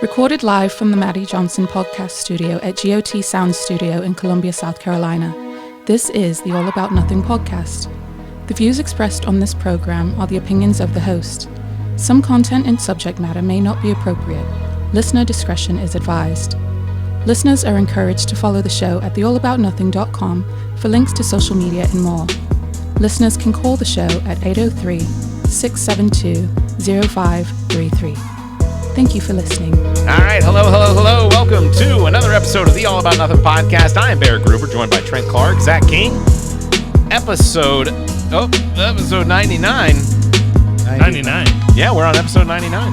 Recorded live from the Maddie Johnson Podcast Studio at G.O.T Sounds Studio in Columbia, South Carolina. This is the All About Nothing podcast. The views expressed on this program are the opinions of the host. Some content and subject matter may not be appropriate. Listener discretion is advised. Listeners are encouraged to follow the show at theallaboutnothing.com for links to social media and more. Listeners can call the show at 803-672-0533. Thank you for listening. All right. Hello. Welcome to another episode of the All About Nothing podcast. I am Barrett Gruber, joined by Trent Clark, Zac King. Episode 99. 99? Yeah, we're on episode 99.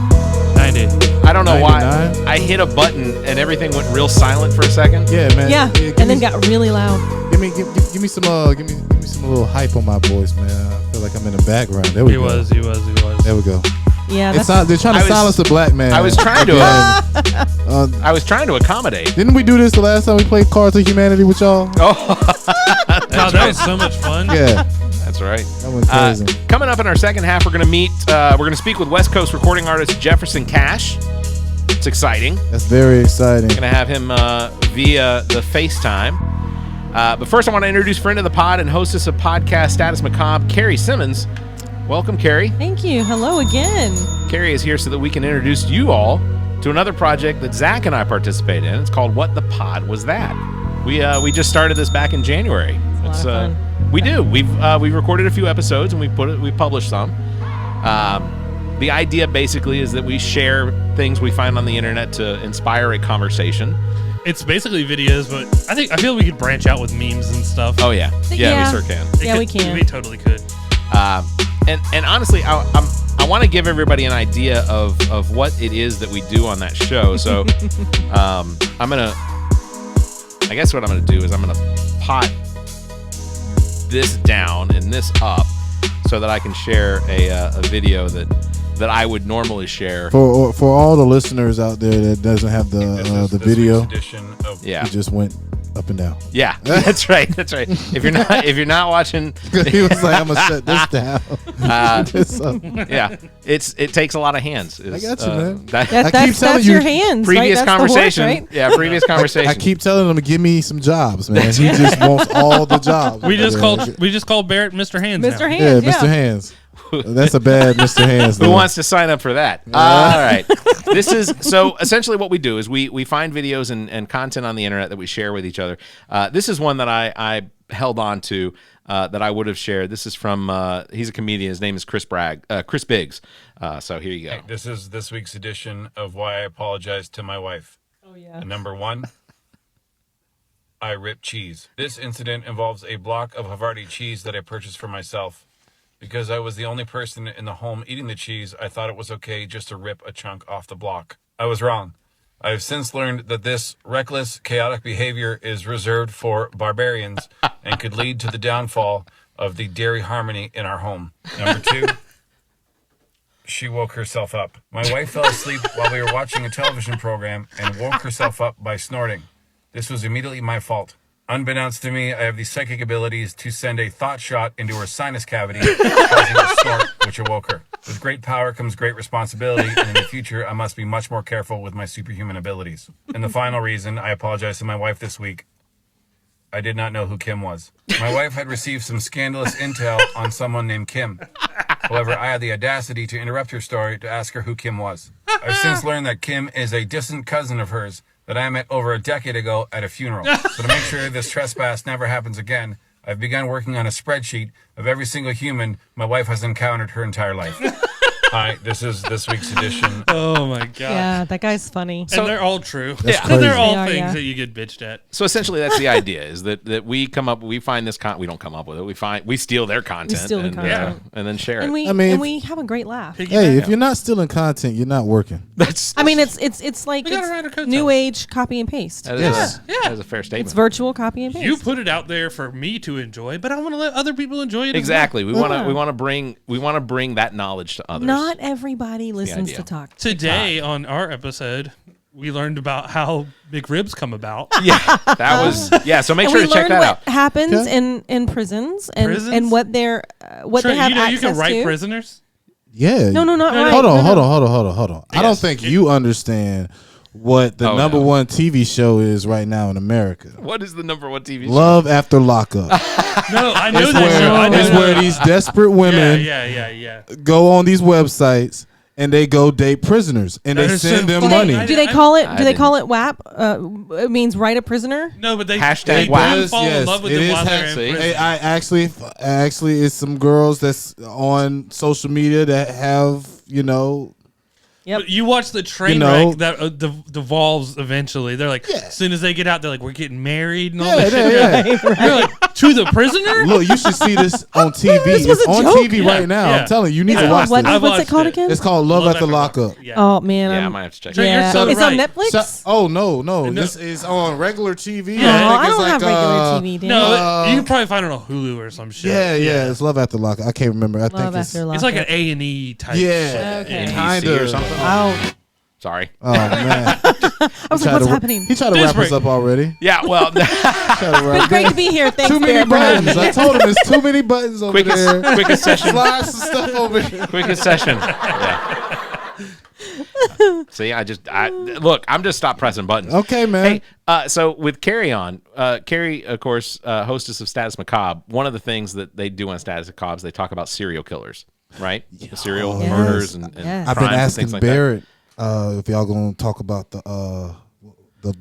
90. I don't know 99? why. I hit a button and everything went real silent for a second. Yeah, man. Yeah, and then got really loud. Give me some little hype on my voice, man. I feel like I'm in the background. There we go. He was. There we go. Yeah, they're trying to silence the black man. I was trying to accommodate. Didn't we do this the last time we played Cards of Humanity with y'all? Oh, that was so much fun. Yeah, that's right. That went crazy. Coming up in our second half, we're going to speak with West Coast recording artist Jefferson Cash. It's exciting. That's very exciting. Going to have him via the FaceTime. But first, I want to introduce friend of the pod and hostess of podcast Status Macabre, Cari Simmons. Welcome, Cari. Thank you. Hello again. Cari is here so that we can introduce you all to another project that Zac and I participate in. It's called What the Pod Was That? We just started this back in January. It's a lot of fun. We do. We've recorded a few episodes and we published some. The idea basically is that we share things we find on the internet to inspire a conversation. It's basically videos, but I feel we could branch out with memes and stuff. Oh yeah, we sure can. We can. We totally could. And honestly, I want to give everybody an idea of what it is that we do on that show. So I guess what I'm gonna do is I'm gonna pot this down and this up so that I can share a video that I would normally share. For all the listeners out there that doesn't have the video, yeah, it just went up and down. Yeah, that's right. If you're not watching, he was like, "I'm gonna shut this down." Yeah, it takes a lot of hands. I got you, man. That's your hands. Previous right? conversation, horse, right? Yeah, previous conversation. I keep telling him to give me some jobs, man. He just wants all the jobs. We just called Barrett Mr. Hands. Mr. Now. Hands. Yeah, Mr. Hands. That's a bad Mr. Hands. Who wants to sign up for that? All right. This is so essentially what we do is we find videos and content on the internet that we share with each other. This is one that I held on to that I would have shared. This is from he's a comedian. His name is Chris Biggs. So here you go. Hey, this is this week's edition of Why I Apologize to My Wife. Oh yeah. Number 1. I rip cheese. This incident involves a block of Havarti cheese that I purchased for myself. Because I was the only person in the home eating the cheese, I thought it was okay just to rip a chunk off the block. I was wrong. I have since learned that this reckless, chaotic behavior is reserved for barbarians and could lead to the downfall of the dairy harmony in our home. Number 2, she woke herself up. My wife fell asleep while we were watching a television program and woke herself up by snorting. This was immediately my fault. Unbeknownst to me, I have the psychic abilities to send a thought shot into her sinus cavity, causing a snort, which awoke her. With great power comes great responsibility, and in the future, I must be much more careful with my superhuman abilities. And the final reason I apologize to my wife this week, I did not know who Kim was. My wife had received some scandalous intel on someone named Kim. However, I had the audacity to interrupt her story to ask her who Kim was. I've since learned that Kim is a distant cousin of hers that I met over a decade ago at a funeral. So to make sure this trespass never happens again, I've begun working on a spreadsheet of every single human my wife has encountered her entire life. Hi, this is this week's edition. Oh my god. Yeah, that guy's funny. And they're all true. That's And they're crazy. all They are, things yeah. that you get bitched at. So essentially, that's the idea: is that we find this we don't come up with it. We steal their content. steal the and, content. and then share And it. we have a great laugh. Hey, if you're not stealing content, you're not working. That's It's like We gotta write our it's codes new out. age copy and paste. that Yes. is a fair statement. It's virtual copy and paste. You put it out there for me to enjoy, but I want to let other people enjoy it. Exactly. We want Yeah. to bring that knowledge to others. Not everybody listens idea. to talk. Today on our episode, we learned about how big ribs come about. Yeah, that was So make And sure we to check learned that what out. happens Okay. in prisons and Prisons? what they're what Trent, they have you know access you can write to. prisoners. Yeah. No, not No, right. Hold on. No. I don't think you understand what the number no. one TV show is right now in America. What is the number one TV show? Love After Lockup. No, I know It's that show. I know it's that. where these desperate women Yeah. go on these websites and they go date prisoners and That they is send so them funny. money. Do they call it? I Do they call didn't. it WAP? It means right a prisoner. No, but they Hashtag they WAP. do fall in love with it them is while they're in hashtag- prison. Hey, I actually, it's some girls that's on social media that have, Yep. But you watch the train wreck that devolves eventually. They're like, as soon as they get out, they're like, we're getting married and all that shit. You're like, to the prisoner? Look, you should see this on TV. This was It's a on joke. TV right now. Yeah. I'm telling you, you need It's to called watch what? this. I've What's it watched called it. again? It's called Love After Lockup. Yeah. Oh man, Yeah, I might have to check So it out. you're so it's right. on Netflix. No. This is on regular TV. Yeah. No, think I it's don't have like, regular TV. Dan. No, you can probably find it on Hulu or some shit. Yeah. It's Love After Lockup. I can't remember. I think Love it's After Lockup. It's like an A&E type yeah, shit. Okay. kind NBC or of. something. Oh, Sorry. Oh man, I was like, what's happening? He tried to This wrap us break. up already. Yeah, well, It's great to be here. Thanks, Too many Barrett, for having buttons. me. I told him it's too many buttons over there. quickest session. Slide some stuff over here. Quickest session. Yeah. See, look, I'm just stop pressing buttons. Okay, man. Hey, so with Cari on, Cari, of course, hostess of Status Macabre. One of the things that they do on Status Macabre is they talk about serial killers, right? The serial Yes. murders and Yes. I've been crimes and asking things like Barrett if y'all gonna talk about the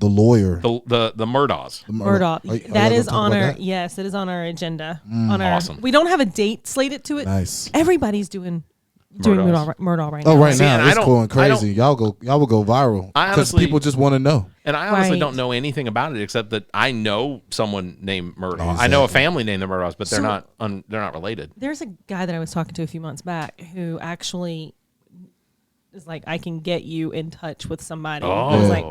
lawyer. that. The Murdaws. Murdoch. Are y'all That gonna is talk on about our that? yes, it is on our agenda. On our Awesome. we don't have a date slated to it. Nice. Everybody's doing Murdochs. Murdoch right Oh, now. right See, and now I it's don't- going I don't- crazy. Y'all will go viral I because honestly- people just want to know. And I honestly Right. don't know anything about it except that I know someone named Murdaugh. I know a family named the Murdaughs, but they're not related. There's a guy that I was talking to a few months back who actually is like, I can get you in touch with somebody. I was like,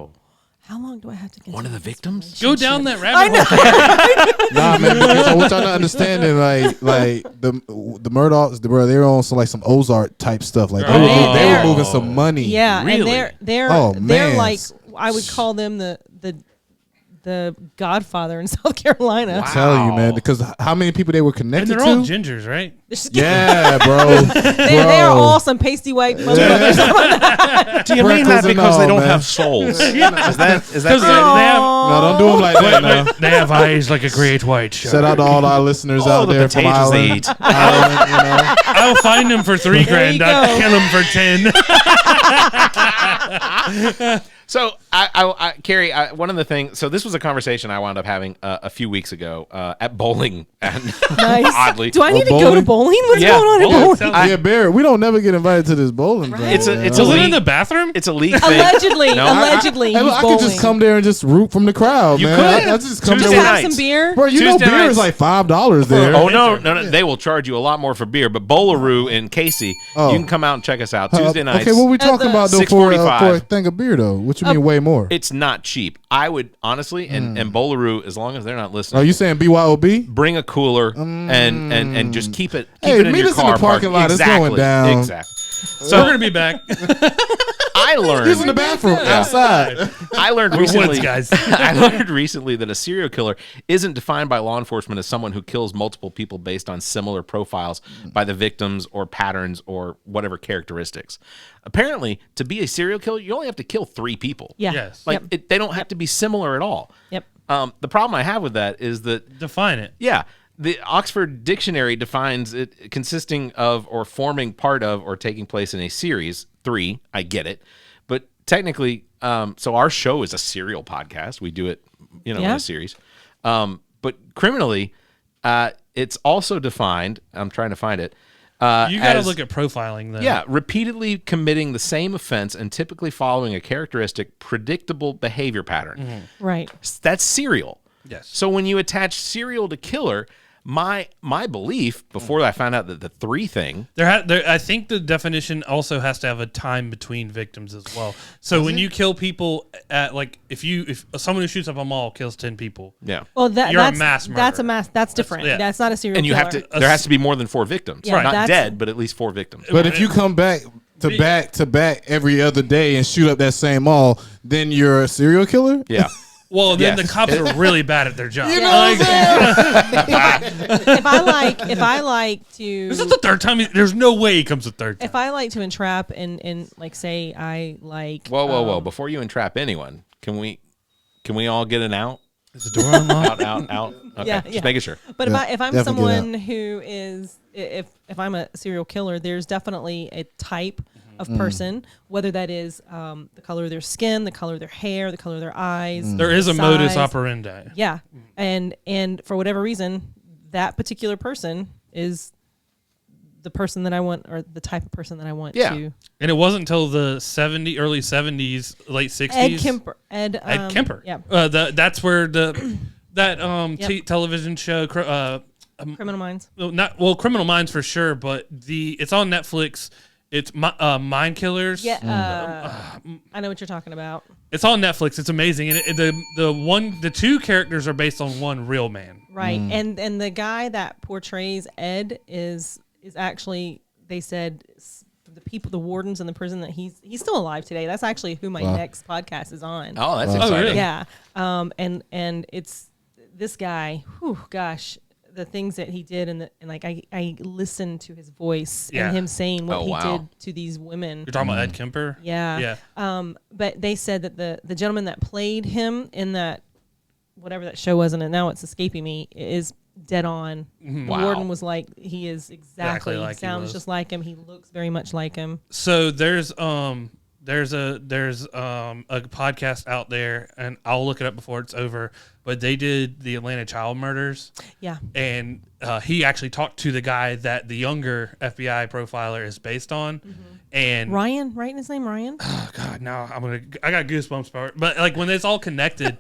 how long do I have to continue One of the this victims? Go down that I rabbit hole. Nah, man. Because what y'all not understanding, like the Murdochs, they're on some Ozark type stuff. Like they were moving some money. Yeah, Really? and they're Oh, they're man. like, I would call them the Godfather in South Carolina. I'm telling you, man. Because how many people they were And connected they're all to? gingers, right? Yeah, bro. They are all some pasty white motherfuckers. Do you mean that because they don't have souls? Is that Because the- they have, No, don't do them like that. Now. they have eyes like a great white shark. Shout out to all our listeners out the there from potatoes they Ireland. eat. Ireland, I'll find him for $3 There you grand. I'll go. kill him for 10. So, Cari, one of the things. So, this was a conversation I wound up having a few weeks ago at bowling. And Nice. oddly, Do I need to go bowling? to bowling? What's Yeah, going on at bowling. bowling? Yeah, Barrett, we don't never get invited to this bowling. Right. thing, It's a- man. it's a Was it in league. the bathroom? It's a league thing. Allegedly, No, allegedly, Hey, look, he's I bowling. could just come there and just root from the crowd, You man. could. I just come Tuesday Just there. have nights. some beer. Bro, you know Tuesday beer nights. is like $5 there. Oh no, they will charge you a lot more for beer. But Bowlaroo in Casey, Oh. you can come out and check us out Tuesday nights. Okay, what we talking the about though for $6.45. a thing of beer though? What you mean way more? It's not cheap. I would honestly, and Bowlaroo, as long as they're not listening, Are you saying BYOB? bring a cooler and just keep it. Keep Hey, it in meet your us in the car parking lot. It's going down. Exactly. We're So going to be back. I learned. He's in the bathroom outside. I learned We're recently, woods guys. I learned recently that a serial killer isn't defined by law enforcement as someone who kills multiple people based on similar profiles by the victims or patterns or whatever characteristics. Apparently, to be a serial killer, you only have to kill 3 people. Yeah. Yes. Like Yep. they don't have to be similar at all. Yep. The problem I have with that is that Define it. yeah, the Oxford Dictionary defines it consisting of or forming part of or taking place in a series. 3, I get it. But technically, so our show is a serial podcast. We do it, in Yeah. a series. But criminally, it's also defined, I'm trying to find it. You got to look at profiling, then. Yeah, repeatedly committing the same offense and typically following a characteristic, predictable behavior pattern. Right. That's serial. Yes. So when you attach serial to killer, my belief before I found out that the 3 thing, I think the definition also has to have a time between victims as well. So when you kill people at if someone who shoots up a mall kills 10 people, yeah, Well, You're a that's mass That's a murderer. mass. That's different. yeah. That's not a serial and you killer. have to there has to be more than 4 victims, Yeah, not that's- dead, but at least 4 victims. But if you come back to back every other day and shoot up that same mall, then you're a serial killer? Yeah. Well, then Yes. the cops are really bad at their job. You know what I'm saying? if I like to, This is the third time. There's no way he comes the third time. if I like to entrap and like say I like. Whoa! Before you entrap anyone, can we all get an out? Is the door unlocked? Out. Okay, Yeah, just yeah. making sure. But if I'm definitely someone who is if I'm a serial killer, there's definitely a type of person, whether that is the color of their skin, the color of their hair, the color of their eyes. There is a size. modus operandi. Yeah, and for whatever reason, that particular person is the person that I want, or the type of person that I want Yeah. to. And it wasn't until the early 70s, late 60s. Ed Kemper. Yeah. That's where that Yep. television show, Criminal Minds. Criminal Minds for sure, but it's on Netflix. It's Mind Killers. Yeah, I know what you're talking about. It's on Netflix. It's amazing, and the two characters are based on one real man. Right, and the guy that portrays Ed is actually, they said, the wardens in the prison, that he's still alive today. That's actually who my next podcast is on. Oh, that's exciting. really? Yeah, and it's this guy. Whew, gosh, the things that he did, and like I listened to his voice Yeah. and him saying what Oh, he wow. did to these women. You're talking about Ed Kemper. Yeah. Yeah. But they said that the gentleman that played him in that, whatever that show was, and now it's escaping me, is dead on. The Wow. warden was like, he is exactly like he sounds was. just like him. He looks very much like him. So there's a podcast out there, and I'll look it up before it's over. But they did the Atlanta child murders, Yeah. and he actually talked to the guy that the younger FBI profiler is based on. And Ryan, right? His name Ryan. oh God, now I got goosebumps for it. But like when it's all connected,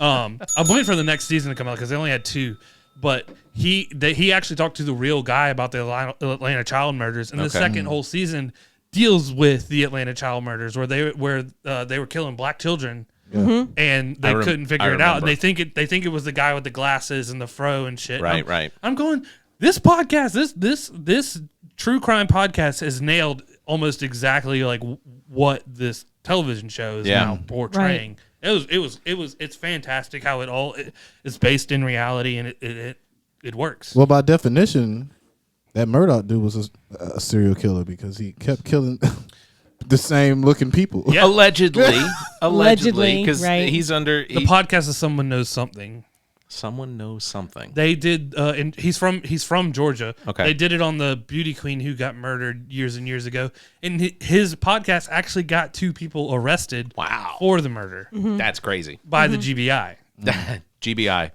I'm waiting for the next season to come out because they only had 2. But he actually talked to the real guy about the Atlanta child murders, and the second whole season deals with the Atlanta child murders, where they were killing black children, and they couldn't figure it out, and they think it was the guy with the glasses and the fro and shit. Right, right. I'm going, this podcast, this true crime podcast has nailed almost exactly like what this television show is now portraying. It's fantastic how it's based in reality, and it works. Well, by definition, that Murdoch dude was a serial killer because he kept killing the same looking people. Yeah. Allegedly, because right. he's under The podcast is Someone Knows Something. Someone knows something. They did, and he's from Georgia. Okay. They did it on the beauty queen who got murdered years and years ago, and his podcast actually got 2 people arrested. Wow. For the murder That's crazy. by the GBI, GBI,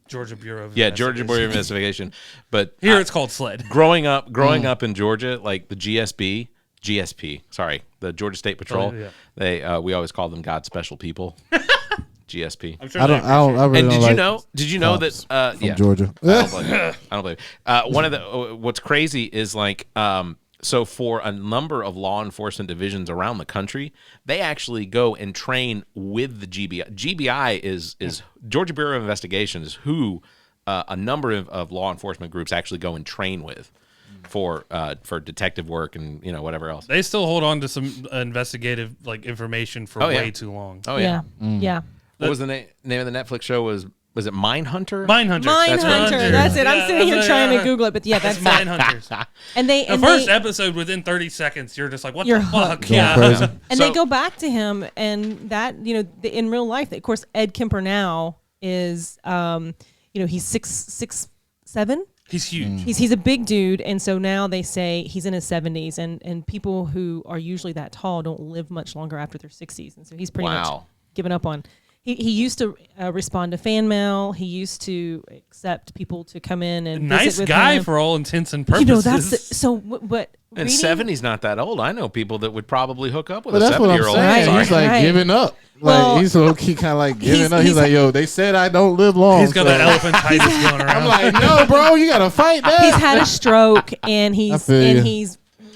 Georgia Bureau of Georgia Bureau of Investigation. But Here it's called SLED. growing up in Georgia, like the GSP, sorry, the Georgia State Patrol. yeah. We always call them God's special people. GSP. I'm sure I they don't. I don't. I really And don't like did you know cops that from Georgia. I don't believe it. One of the what's crazy is like so for a number of law enforcement divisions around the country, they actually go and train with the GBI. GBI is Georgia Bureau of Investigation is who a number of law enforcement groups actually go and train with for detective work and whatever else. They still hold on to some investigative information for way too long. Oh yeah. Yeah. What was the name of the Netflix show? Was it Mindhunter? Mindhunter. Mindhunter. That's it. I'm sitting here trying to Google it, but yeah, that's It's Mindhunters. And they The first episode, within 30 seconds, you're just like, what You're the fuck? hooked. Going crazy. And So- they go back to him, and that in real life, of course, Ed Kemper now is he's 6'7". He's huge. He's a big dude, and so now they say he's in his 70s, and people who are usually that tall don't live much longer after their 60s, and so he's pretty much given up on. He used to respond to fan mail. He used to accept people to come in and Nice visit with guy him. for all intents and purposes. That's but And 70's not that old. I know people that would probably hook up with But a that's what I'm 70-year-old. saying. Right. He's like Right. giving up. Well, Like he's low-key kind of like giving up. He's he's- like, yo, they said I don't live long. He's got so- that elephantitis going around. I'm like, no, bro, you gotta fight that. he's had a stroke, and he's feel you.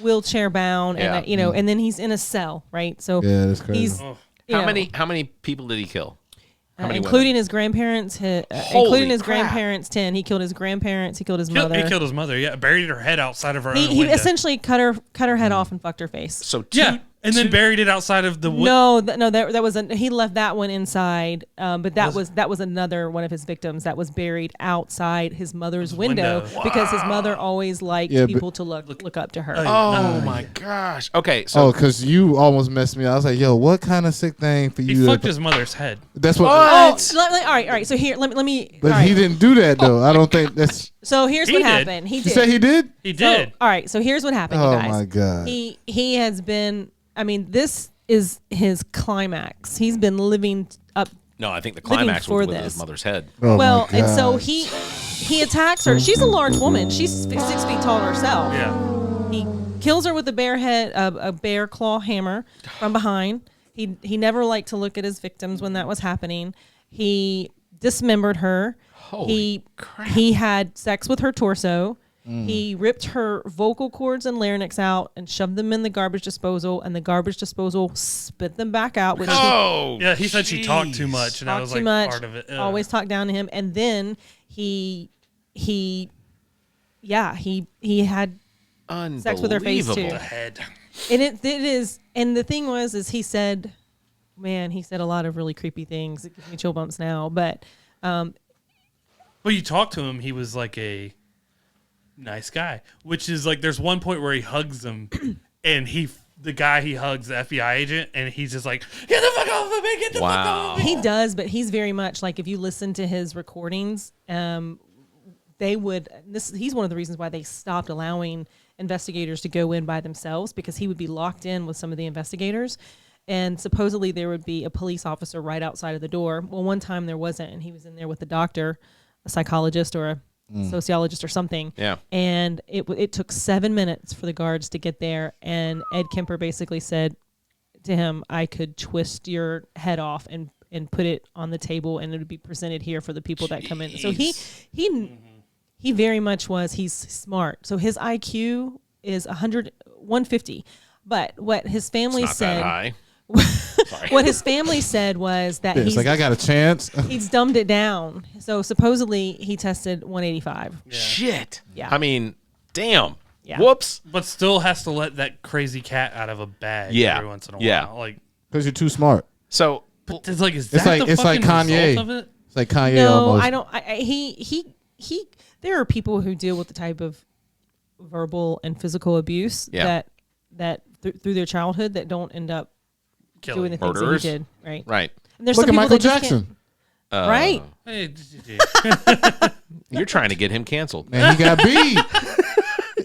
wheelchair bound, Yeah. and and then he's in a cell, right? So Yeah, that's crazy. he's How many people did he kill? How many including his grandparents, including his grandparents, 10. He killed his grandparents. He killed his mother. He killed his mother. Yeah, buried her head outside of her own He window. essentially cut her head off and fucked her face. So Yeah. And then buried it outside of the wood. No, that was he left that one inside. But that was another one of his victims that was buried outside his mother's window. Because his mother always liked people to look up to her. Oh my gosh. Okay, so because you almost messed me up. I was like, yo, what kind of sick thing for you? He fucked his mother's head. That's what. All right. So here, let me. But he didn't do that though. I don't think that's. So here's what happened. He said he did. He did. So, all right. So here's what happened, you guys. Oh my god. He has been. I mean, this is his climax. He's been living up. No, I think the climax was with his mother's head. Oh well, and so he attacks her. She's a large woman. She's 6 feet tall herself. Yeah. He kills her with a bear claw hammer from behind. He never liked to look at his victims when that was happening. He dismembered her. Holy crap. He had sex with her torso. He ripped her vocal cords and larynx out and shoved them in the garbage disposal, and the garbage disposal spit them back out. Which yeah, he said she talked too much, and that was like part of it. Always talked down to him, and then he had sex with her face too. The head. And it is, and the thing was, is he said a lot of really creepy things. It gives me chill bumps now, but you talk to him, he was like a nice guy, which is like there's one point where he hugs him, and the guy he hugs, the FBI agent, and he's just like, get the fuck off of me, get the fuck off of me. He does, but he's very much like, if you listen to his recordings, he's one of the reasons why they stopped allowing investigators to go in by themselves, because he would be locked in with some of the investigators, and supposedly there would be a police officer right outside of the door. Well, one time there wasn't, and he was in there with a doctor, a psychologist, or a sociologist or something. Yeah. And it took 7 minutes for the guards to get there, and Ed Kemper basically said to him, I could twist your head off and put it on the table, and it would be presented here for the people that come in. So he very much was, he's smart. So his IQ is 150. But what his family said, that high. what his family said was that it's like, I got a chance. He's dumbed it down. So supposedly he tested 185. Yeah. Shit. Yeah. I mean, damn. Yeah. Whoops. But still has to let that crazy cat out of a bag every once in a while. Like, because you're too smart. So but it's like, it's like Kanye. Result of it? It's like Kanye. No, almost. I don't. He. There are people who deal with the type of verbal and physical abuse that through their childhood that don't end up doing the things that he did. Right. Right. And there's Look some at people Michael that Jackson. Right. You're trying to get him canceled. Man, he got beat.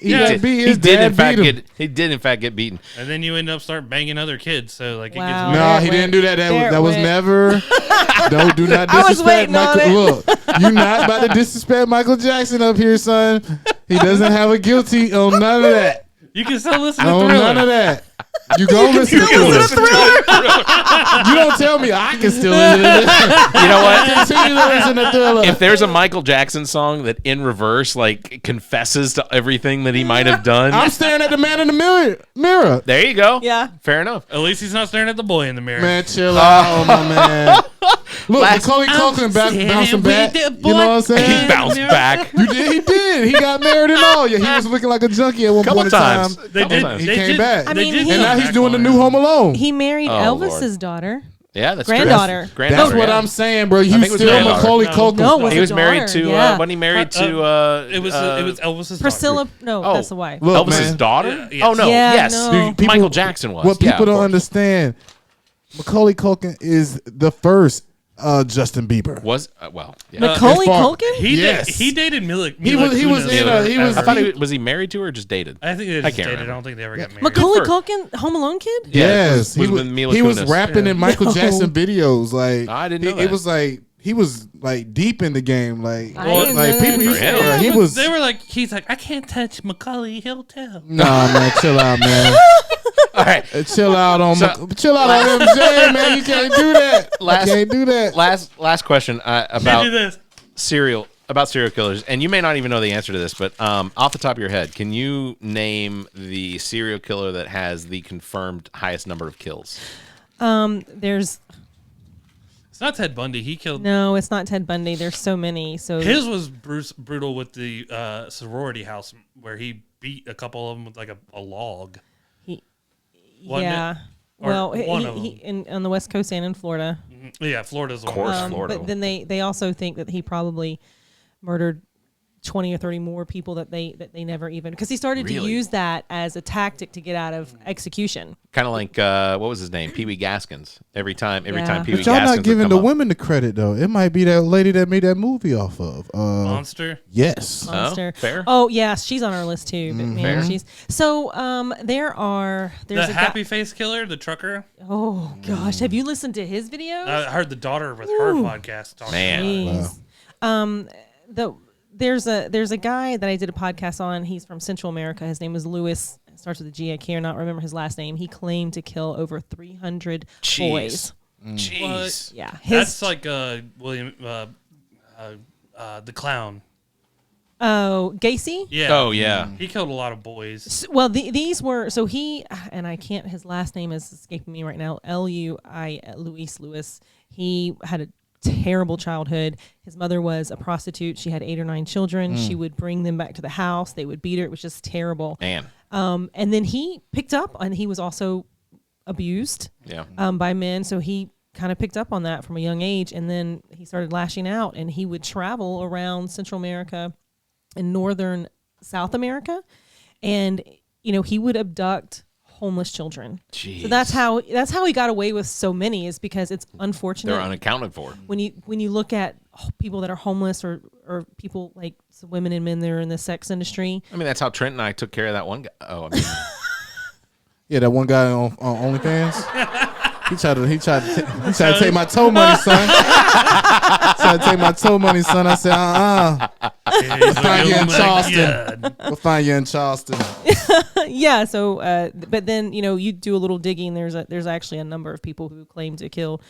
He did in fact get beaten. And then you end up start banging other kids. So like, Wow. it gets No, he didn't do that. That was never. Do not disrespect Michael. Look, you're not about to disrespect Michael Jackson up here, son. He doesn't have a guilty on none of that. You can still listen to On Thriller. none of that. You go listen to Thriller. You don't tell me I can still listen to this. You know what? Continue to listen to Thriller. If there's a Michael Jackson song that in reverse like confesses to everything that he might have done, I'm staring at the man in the mirror. there you go. Yeah. Fair enough. At least he's not staring at the boy in the mirror. Man, chill out, my man. Look, Macaulay Culkin bouncing back. You know what I'm saying? He bounced back. He did. He got married and all. Yeah, he was looking like a junkie at one Couple point in times. time. They He came back. I mean, And now he's doing the new Home Alone. He married Oh, Elvis's Lord. daughter. Yeah, that's Granddaughter. True. Granddaughter. That's what yeah. I'm saying, bro. think You it was still granddaughter. Macaulay No. Culkin. No, it was He was a married daughter, to yeah. when he married to it was Elvis's Priscilla. daughter. No, Oh. that's the wife. Look, Elvis's man, daughter. Yes. Oh no, Yeah, yes, no. People- Michael Jackson was. what Yeah, people of don't course. understand, Macaulay Culkin is the first Justin Bieber. Was well, yeah. Macaulay as far- Culkin? Yes. He dated Mila. He was in a- he was- I thought was he married to her or just dated? I think they I just can't dated. remember. I don't think they ever got married. Macaulay Good for- Culkin, Home Alone kid? Yes, was with Mila he was Kunis. rapping in Michael No. Jackson videos. Like I didn't know It that. was like he was like deep in the game. Like I didn't like know people that. used to. For him. He was. They were like, he's like, I can't touch Macaulay. He'll tell. Nah, man, chill out, man. All right. Chill out on chill out on MJ, man. You can't do that. You can't do that. Last question Can't do about this. serial killers, and you may not even know the answer to this, but off the top of your head, can you name the serial killer that has the confirmed highest number of kills? There's It's not Ted Bundy. He killed. no, it's not Ted Bundy. There's so many. So His was brutal with the sorority house where he beat a couple of them with like a log. Yeah. Or Well, one of on the West Coast and in Florida. Yeah, Florida's the Of course, one. Florida. But then they also think that he probably murdered 20 or 30 more people that they never even, because he started to Really? use that as a tactic to get out of execution. Kind of like what was his name? Pee Wee Gaskins. Every time Pee Wee But Gaskins y'all not would giving come the up. women the credit though. It might be that lady that made that movie off of. Monster. Yes. Monster. fair. Oh yeah, she's on our list too. But man, Fair. she's so. There's The a Happy guy. Face Killer, the trucker. Oh gosh, have you listened to his videos? I heard the daughter with her podcast. talking Man. about it. Jeez. There's a guy that I did a podcast on. He's from Central America. His name is Lewis. It starts with a G. I cannot remember his last name. He claimed to kill over 300 boys. Jeez. Yeah, That's like William, the clown. Oh, Gacy. Yeah. Oh yeah. He killed a lot of boys. Well, these were so he and I can't. His last name is escaping me right now. Luis Lewis. He had a terrible childhood. His mother was a prostitute. She had 8 or 9 children. She would bring them back to the house. They would beat her. It was just terrible. Man. And then he picked up, and he was also abused Yeah. by men. So he kind of picked up on that from a young age, and then he started lashing out. And he would travel around Central America and northern South America, and he would abduct homeless children. Jeez. So that's how he got away with so many, is because it's unfortunate. They're unaccounted for. when you look at people that are homeless or people like women and men that are in the sex industry. I mean, that's how Trent and I took care of that one guy. Oh, I mean, Yeah, that one guy on OnlyFans. He tried to take my tow money, son. Tried to take my tow money, son. I said, We'll find you in Charleston. We'll find you in Charleston. Yeah. So, but then you do a little digging. There's actually a number of people who claim to kill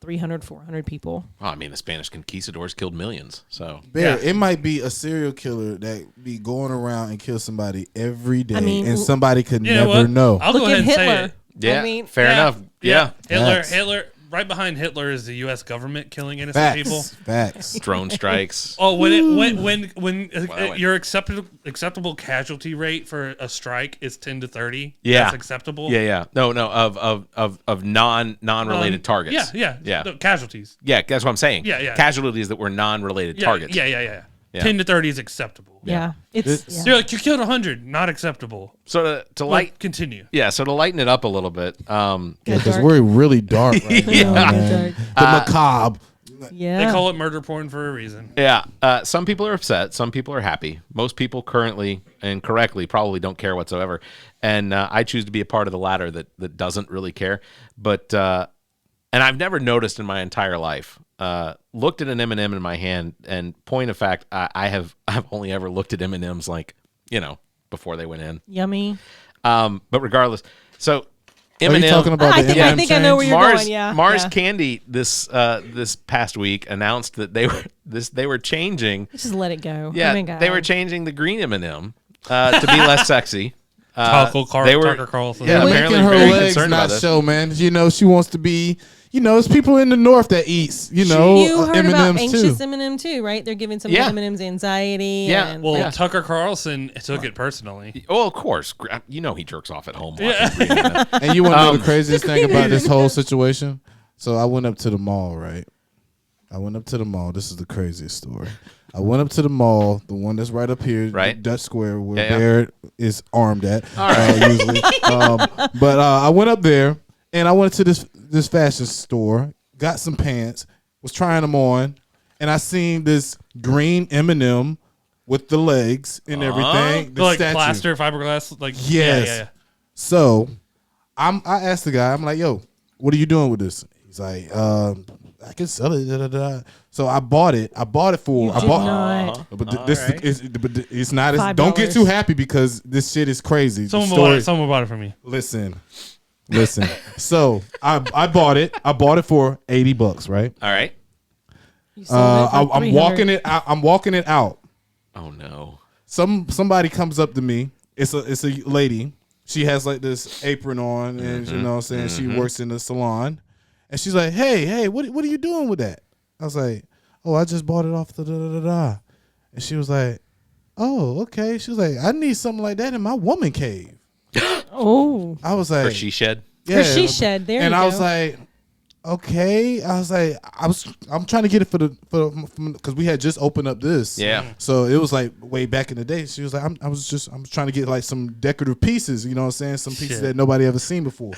300, 400 people. oh, I mean, the Spanish conquistadors killed millions. So Bear, it might be a serial killer that be going around and kill somebody every day, mean, and somebody could You know never what? know. I'll Look go at ahead and say Hitler. it. yeah, I mean, fair enough. Yeah. Hitler. Right behind Hitler is the U.S. government killing innocent people. Facts. Drone strikes. Oh, when Wow. your acceptable casualty rate for a strike is 10 to 30, Yeah. that's acceptable. Yeah. No, of non-related targets. Yeah. No, casualties. Yeah, that's what I'm saying. Yeah. Casualties that were non-related Yeah, targets. Yeah. Yeah. 10 to 30 is acceptable. Yeah. It's- You're like, you killed 100, not acceptable. So to Like, light, continue. so to lighten it up a little bit, Because dark. we're really dark right now, Yeah. man. The macabre. Yeah. They call it murder porn for a reason. yeah, some people are upset, some people are happy. Most people currently and correctly probably don't care whatsoever, and I choose to be a part of the latter that doesn't really care. But and I've never noticed in my entire life. Looked at an M&M in my hand, and point of fact, I've only ever looked at M&Ms like before they went in. Yummy. But regardless, so Are M&M. you talking about I the think M&M I know where change? you're Mars going. Yeah. Mars yeah. Candy this past week announced that they were changing. Just let it go. Yeah, Oh my God. they were changing the green M&M to be less sexy. Tucker were- Carlson. Yeah, Making apparently her very legs concerned not about this. show, man. She wants to be. It's people in the north that eats. You heard about M&Ms anxious too. M&M too, right? They're giving some Yeah. M&Ms anxiety. Yeah. And, Well, Yeah. Tucker Carlson took it personally. Oh, of course. He jerks off at home watching green M&M. And you want to know the craziest thing about this whole situation? So I went up to the mall, right? This is the craziest story. I went up to the mall, the one that's right up here, Right. Dutch Square, where Yeah, yeah. Barrett is armed at usually. But I went up there, and I went to this fashion store, got some pants, was trying them on, and I seen this green M&M with the legs and everything. The Like statue. plaster, fiberglass. Like, Yes. Yeah. So I asked the guy, I'm like, yo, what are you doing with this? He's like, I can sell it. Da, da, da. So I bought it. For did not. but it's not. $5. Don't get too happy because this shit is crazy. Someone bought it for me. Listen. So I bought it. I bought it for $80, right? All right. You sold it for I'm 300. walking it. I'm walking it out. Oh no. Somebody comes up to me. It's a lady. She has like this apron on, and you know what I'm saying, she works in the salon. And she's like, hey, what are you doing with that? I was like, oh, I just bought it off the da-da-da-da. And she was like, oh, okay. She was like, I need something like that in my woman cave. Oh Oh. I was like, Or she shed. yeah. Or she shed. There and you I go. was like, okay. I was like, I'm trying to get it for because we had just opened up this. Yeah. So it was like way back in the day. She was like, I'm trying to get like some decorative pieces. You know what I'm saying? Some pieces that nobody ever seen before.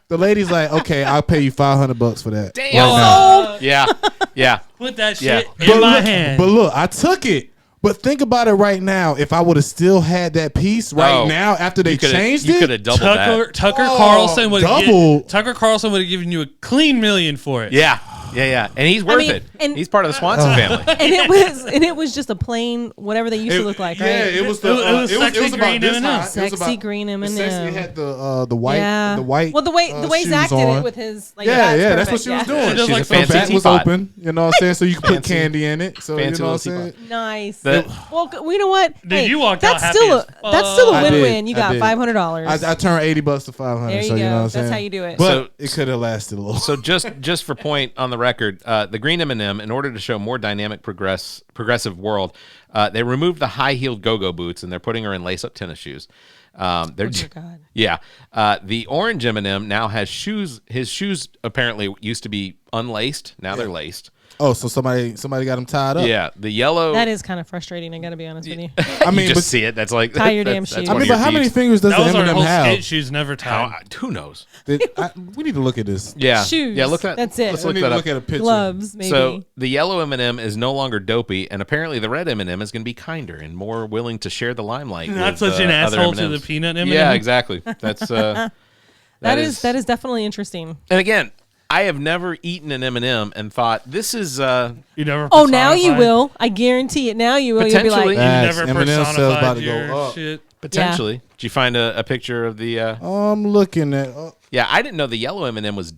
The lady's like, okay, I'll pay you $500 for that. Damn. Right now. Yeah. Put that Yeah. shit in my look, hand. But look, I took it. But think about it right now. If I would have still had that piece now after they changed you it, could have doubled that. Tucker Oh, Carlson would double. Tucker Carlson would have given you a clean $1 million for it. Yeah. And he's worth it. and- He's part of the Swanson family. and it was just a plain whatever they used to look like, right? Yeah, it was It was sexy about green this M&M. high. It was Sexy about- green M&M. It had the white, Yeah. the white. Well, the way shoes Zac did on. it with his like That's what she was doing. It was She's like a some Her fancy back was teapot. open, you know what I'm saying? So you could put Fancy- candy in it. So you fancy know what I'm little saying? Nice. The- Well, you know what? Dude, you walked out that's happy still as that's still a fuck. I did. win-win. You I got did. $500. I turned $80 to $500. There you so you know go. what I'm That's saying? how you do it. But So- it could have lasted a little. So just for point on the record, the green M&M, in order to show more dynamic progressive world, they removed the high-heeled go-go boots and they're putting her in lace-up tennis shoes. They're Oh, God. Yeah. The orange M&M now has shoes. His shoes apparently used to be unlaced. Now they're laced. Oh, so somebody got him tied up. Yeah. The yellow. That is kind of frustrating. I got to be honest with you. I mean, you but just see it. That's like Tie your damn that's shoes. I one mean, of your but how many peeves. fingers does That the was our M&M whole have? skate shoes never tied. Who knows? We need to look at this. Yeah. Shoes. Yeah. Look at That's it. Let's We look need that to up. look at a picture. Gloves, maybe. So the yellow M&M is no longer dopey, and apparently the red M&M is going to be kinder and more willing to share the limelight. Not with, such an other asshole to M&Ms. the peanut M&M. Yeah, exactly. That's that is definitely interesting. And again, I have never eaten an M&M and thought this is You never. Oh, now you personified- will. I guarantee it. Now you will. You'll be Potentially. like, You Facts. never M&M sales about personified to your go up. shit. potentially. Did you find a picture of the? I'm looking at. Yeah, I didn't know the yellow M&M was.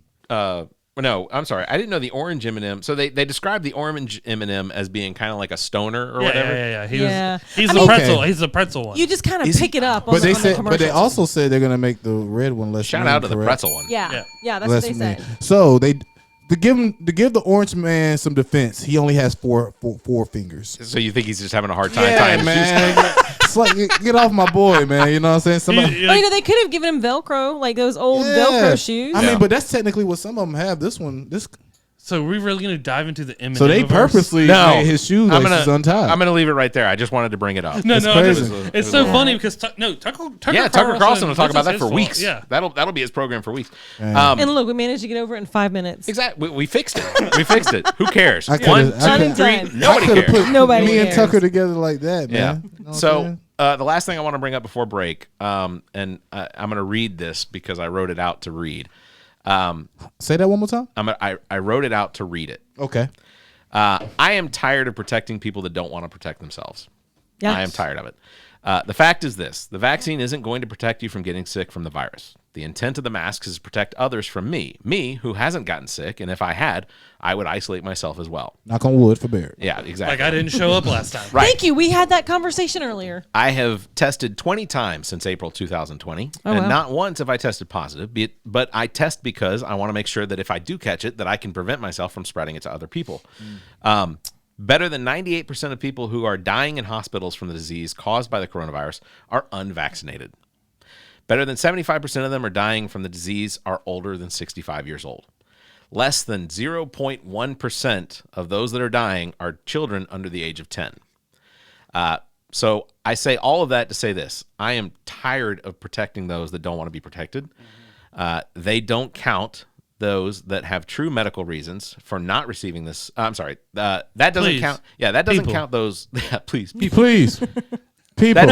No, I'm sorry. I didn't know the orange M&M. So they described the orange M&M as being kind of like a stoner or whatever. Yeah. Yeah. He's I the mean- pretzel. Okay. He's the pretzel one. you just kind of Is he- pick it up on But the, they on the said, but they commercials. also said they're gonna make the red one less. Shout mean, out to the correct? pretzel one. Yeah, that's Less what they mean. said. So to give the orange man some defense, he only has four fingers. So you think he's just having a hard time Yeah, tying man. It's like, get off my boy, man. You know what I'm saying? Somebody. Oh, you know, they could have given him Velcro, like those old Velcro shoes. I Yeah. mean, but that's technically what some of them have. This. So we're really gonna dive into the M&M. So they purposely No, made his shoe I'm laces gonna untied. I'm gonna leave it right there. I just wanted to bring it up. No, It's no, crazy. it's so funny because Tucker Yeah, Tucker Carlson will talk about that for weeks. Yeah, That'll be his program for weeks. Yeah. And look, we managed to get over it in 5 minutes. Exactly. We fixed it. We fixed it. Who cares? I coulda- One, I two, coulda- three. Done. Nobody I could have cares. put Nobody me and cares. Tucker together like that, Yeah. man. You know what I'm So saying? the last thing I want to bring up before break, and I'm going to read this because I wrote it out to read. Say that one more time. I wrote it out to read it. Okay. I am tired of protecting people that don't want to protect themselves. Yeah. I am tired of it. The fact is this: the vaccine isn't going to protect you from getting sick from the virus. The intent of the masks is to protect others from me who hasn't gotten sick, and if I had, I would isolate myself as well. Knock on wood for Barrett. Yeah, exactly. like I didn't show up last time. Right. Thank you. We had that conversation earlier. I have tested 20 times since April 2020, Oh, and wow. not once have I tested positive, but I test because I want to make sure that if I do catch it, that I can prevent myself from spreading it to other people. Better than 98% of people who are dying in hospitals from the disease caused by the coronavirus are unvaccinated. Better than 75% of them are dying from the disease are older than 65 years old. Less than 0.1% of those that are dying are children under the age of 10. So I say all of that to say this. I am tired of protecting those that don't want to be protected. They don't count those that have true medical reasons for not receiving this. I'm sorry. That doesn't Please. count. Yeah, that doesn't People. count those. Yeah, please. Please. People.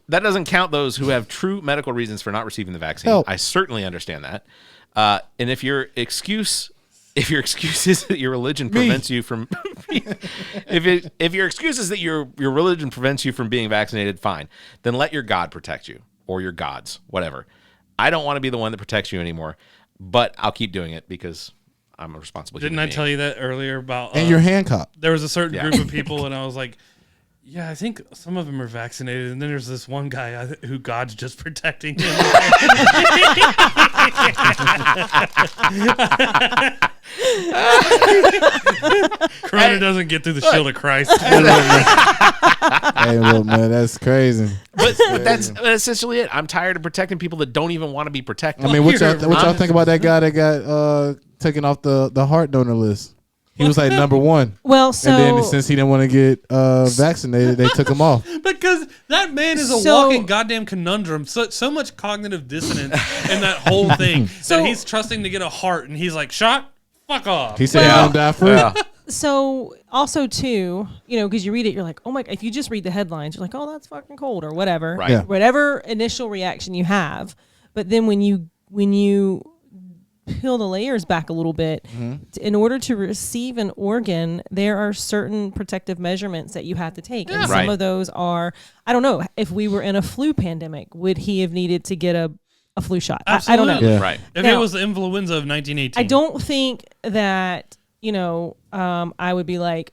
That doesn't count those who have true medical reasons for not receiving the vaccine. Help. I certainly understand that. And if your excuse is that your religion prevents you from, if your excuse is that your religion prevents you from being vaccinated, fine. Then let your God protect you, or your gods, whatever. I don't want to be the one that protects you anymore, but I'll keep doing it because I'm a responsible. Didn't I tell you that earlier about? and your Hancock. There was a certain Yeah. group of people, and I was like, Yeah, I think some of them are vaccinated, and then there's this one guy who God's just protecting him. Corona doesn't get through the shield of Christ. Hey, look, man, that's crazy. But that's essentially it. I'm tired of protecting people that don't even want to be protected. I mean, what y'all think about that guy that got taken off the heart donor list? He was like number 1. Well, so and then since he didn't want to get vaccinated, they took him off. Because that man is a walking goddamn conundrum. So much cognitive dissonance in that whole thing. That he's trusting to get a heart, and he's like, shot? Fuck off. He said he don't die for it. So also too, because you read it, you're like, oh my, if you just read the headlines, you're like, oh, that's fucking cold or whatever. Right. Yeah. Whatever initial reaction you have. But then when you peel the layers back a little bit, in order to receive an organ, there are certain protective measurements that you have to take. And some of those are, I don't know, if we were in a flu pandemic, would he have needed to get a flu shot? I don't know. Yeah. Right. If it was the influenza of 1918. I don't think that, I would be like,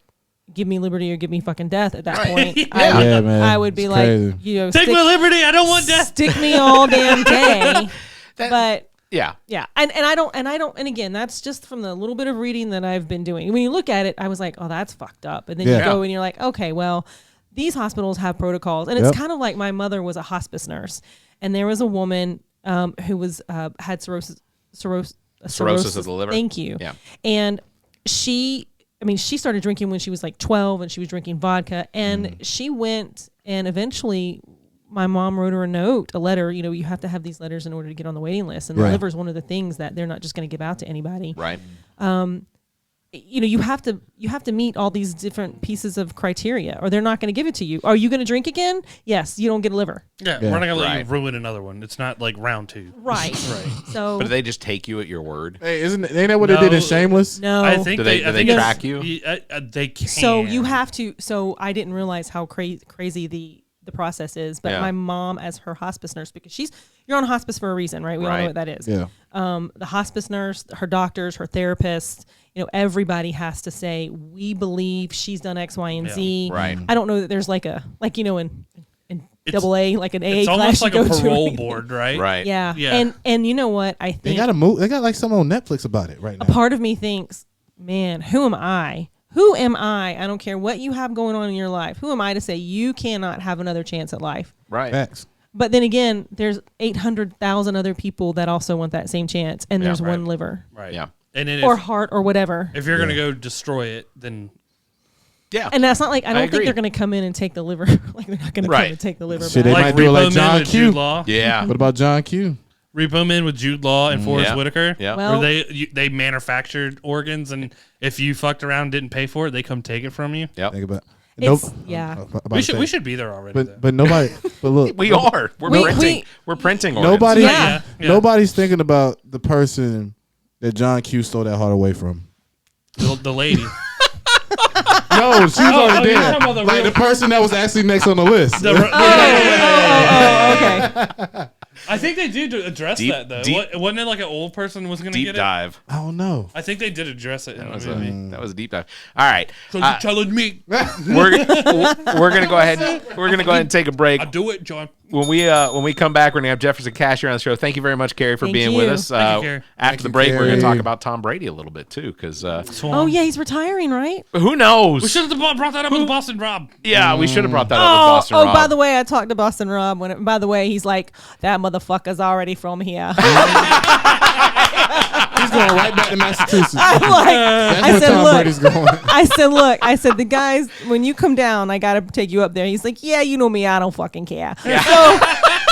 give me liberty or give me fucking death at that point. Man. I would be It's like, crazy. take my liberty. I don't want death. Stick me all damn day. But yeah. And I don't, and again, that's just from the little bit of reading that I've been doing. When you look at it, I was like, oh, that's fucked up. And then you go and you're like, okay, well, these hospitals have protocols. And it's kind of like my mother was a hospice nurse, and there was a woman who was had cirrhosis of the liver. Thank you. Yeah. And she started drinking when she was like 12, and she was drinking vodka, and she went, and eventually my mom wrote her a letter. You have to have these letters in order to get on the waiting list, and the liver is one of the things that they're not just going to give out to anybody. Right. You have to meet all these different pieces of criteria, or they're not going to give it to you. Are you going to drink again? Yes, you don't get a liver. Yeah. We're not going to let you ruin another one. It's not like round 2. Right. So, But do they just take you at your word? Hey, ain't that what they did in Shameless? No, I think Do they track you? They can. So you have to. So I didn't realize how crazy the process is, but my mom, as her hospice nurse, because you're on hospice for a reason, right? We all know what that is. Yeah. The hospice nurse, her doctors, her therapists, everybody has to say, we believe she's done X, Y, and Z. Right. I don't know that there's in AA, like an AA it's class. almost like you a go to. parole board, right? Right. Yeah. Yeah. And you know what? I think They got a move. They got like some on Netflix about it right now. a part of me thinks, man, who am I? Who am I? I don't care what you have going on in your life. Who am I to say you cannot have another chance at life? Right. Facts. But then again, there's 800,000 other people that also want that same chance, and there's one liver. Right. Yeah. And then Or heart or whatever. if you're going to go destroy it, then Yeah. And that's not like, I don't agree. think they're going to come in and take the liver. Like, they're not going to come and take the liver Shit, back. they might do it like Repo Man John with Q. Jude Law. Yeah. What about John Q? Repo Man with Jude Law and Forrest Whitaker. Yeah. Well- where they manufactured organs, and if you fucked around and didn't pay for it, they come take it from you. Yep. Think about. It's, yeah. We should be there already. But nobody. But look, We are. We're printing organs. nobody. Yeah. Nobody's thinking about the person that John Q stole that heart away from. The lady. No, she's already you're dead. talking about the Like real- the person that was actually next on the list. Okay. I think they did address that though. Wasn't it like an old person was going to Deep get dive. I don't know. it? I think they did address it. That was a deep dive. All right. So you're telling me We're gonna go ahead. We're gonna go ahead and take a break. I do it, John. When we come back, we're gonna have Jefferson Cash here on the show. Thank you very much, Cari, for Thank being you. with us. Thank you, Cari. After the you, break, we're gonna Cari. talk about Tom Brady a little bit too, because Oh, yeah, he's retiring, right? who knows? We should have brought that up with Boston Rob. Yeah, we should have brought that up with Boston Rob. By the way, I talked to Boston Rob. By the way, he's like, that motherfucker's already from here. He's going right back to Massachusetts. I'm like, That's I where said, Tom look. Brady's going. I said, the guys, when you come down, I got to take you up there. He's like, yeah, you know me. I don't fucking care. So,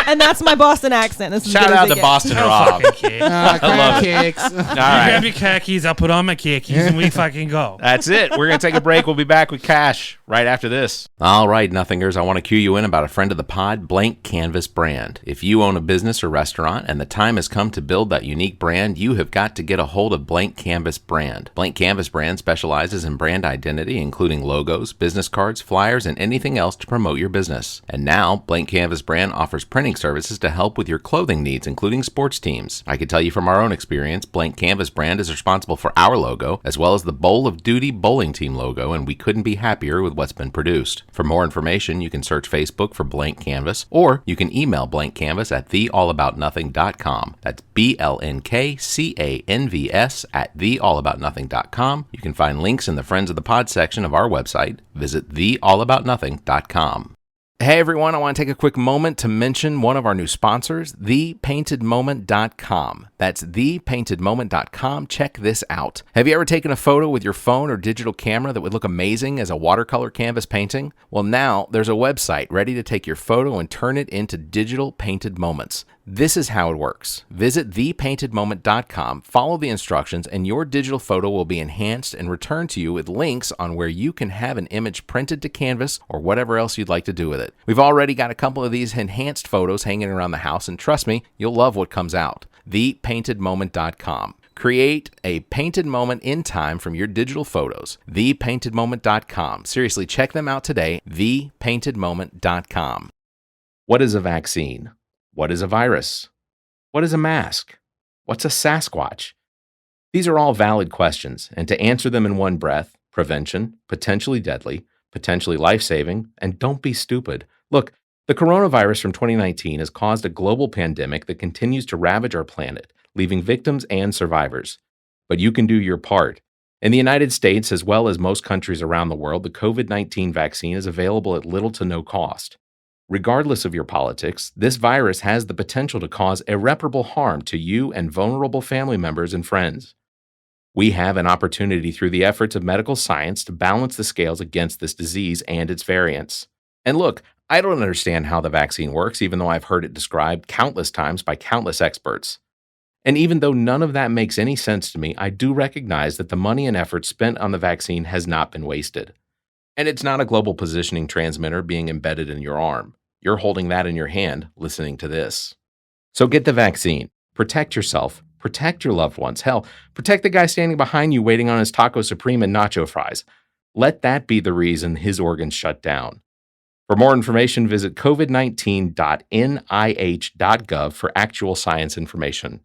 and that's my Boston accent. This is Shout good as out it to gets. Boston Rob. I love cakes. All Grab right, your khakis, I'll put on my khakis, and we fucking go. that's it. We're gonna take a break. We'll be back with Cash right after this. All right, Nothingers, I want to cue you in about a friend of the pod, Blank Canvas Brand. If you own a business or restaurant and the time has come to build that unique brand, you have got to get a hold of Blank Canvas Brand. Blank Canvas Brand specializes in brand identity, including logos, business cards, flyers, and anything else to promote your business. And now, Blank Canvas Brand offers printing services to help with your clothing needs, including sports teams. I can tell you from our own experience, Blank Canvas brand is responsible for our logo, as well as the Bowl of Duty bowling team logo, and we couldn't be happier with what's been produced. For more information, you can search Facebook for Blank Canvas, or you can email Blank Canvas at theallaboutnothing.com. That's BLNKCANVS at theallaboutnothing.com. You can find links in the Friends of the Pod section of our website. Visit theallaboutnothing.com. Hey everyone, I want to take a quick moment to mention one of our new sponsors, thepaintedmoment.com. That's thepaintedmoment.com. Check this out. Have you ever taken a photo with your phone or digital camera that would look amazing as a watercolor canvas painting? Well, now there's a website ready to take your photo and turn it into digital painted moments. This is how it works. Visit thepaintedmoment.com, follow the instructions, and your digital photo will be enhanced and returned to you with links on where you can have an image printed to canvas or whatever else you'd like to do with it. We've already got a couple of these enhanced photos hanging around the house, and trust me, you'll love what comes out. Thepaintedmoment.com. Create a painted moment in time from your digital photos. Thepaintedmoment.com. Seriously, check them out today. Thepaintedmoment.com. What is a vaccine? What is a virus? What is a mask? What's a Sasquatch? These are all valid questions, and to answer them in one breath, prevention, potentially deadly, potentially life-saving, and don't be stupid. Look, the coronavirus from 2019 has caused a global pandemic that continues to ravage our planet, leaving victims and survivors. But you can do your part. In the United States, as well as most countries around the world, the COVID-19 vaccine is available at little to no cost. Regardless of your politics, this virus has the potential to cause irreparable harm to you and vulnerable family members and friends. We have an opportunity through the efforts of medical science to balance the scales against this disease and its variants. And look, I don't understand how the vaccine works, even though I've heard it described countless times by countless experts. And even though none of that makes any sense to me, I do recognize that the money and effort spent on the vaccine has not been wasted. And it's not a global positioning transmitter being embedded in your arm. You're holding that in your hand, listening to this. So get the vaccine. Protect yourself. Protect your loved ones. Hell, protect the guy standing behind you waiting on his taco supreme and nacho fries. Let that be the reason his organs shut down. For more information, visit covid19.nih.gov for actual science information.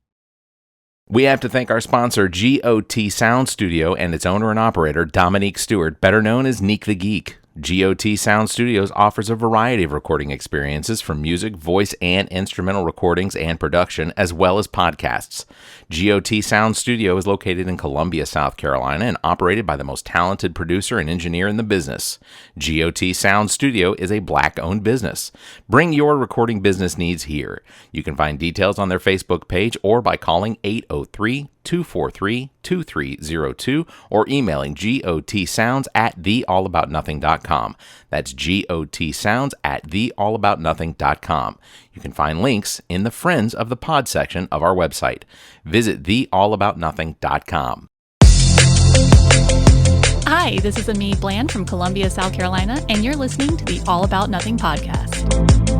We have to thank our sponsor, G.O.T Sounds Studio, and its owner and operator, Dominique Stewart, better known as Nique The Geek. G.O.T Sounds Studios offers a variety of recording experiences from music, voice, and instrumental recordings and production, as well as podcasts. G.O.T Sounds Studio is located in Columbia, South Carolina, and operated by the most talented producer and engineer in the business. G.O.T Sounds Studio is a Black-owned business. Bring your recording business needs here. You can find details on their Facebook page or by calling 803-243-2302 or emailing gotsounds@theallaboutnothing.com. That's gotsounds@theallaboutnothing.com. You can find links in the Friends of the Pod section of our website. Visit theallaboutnothing.com. Hi, this is Ami Bland from Columbia, South Carolina, and you're listening to the All About Nothing podcast.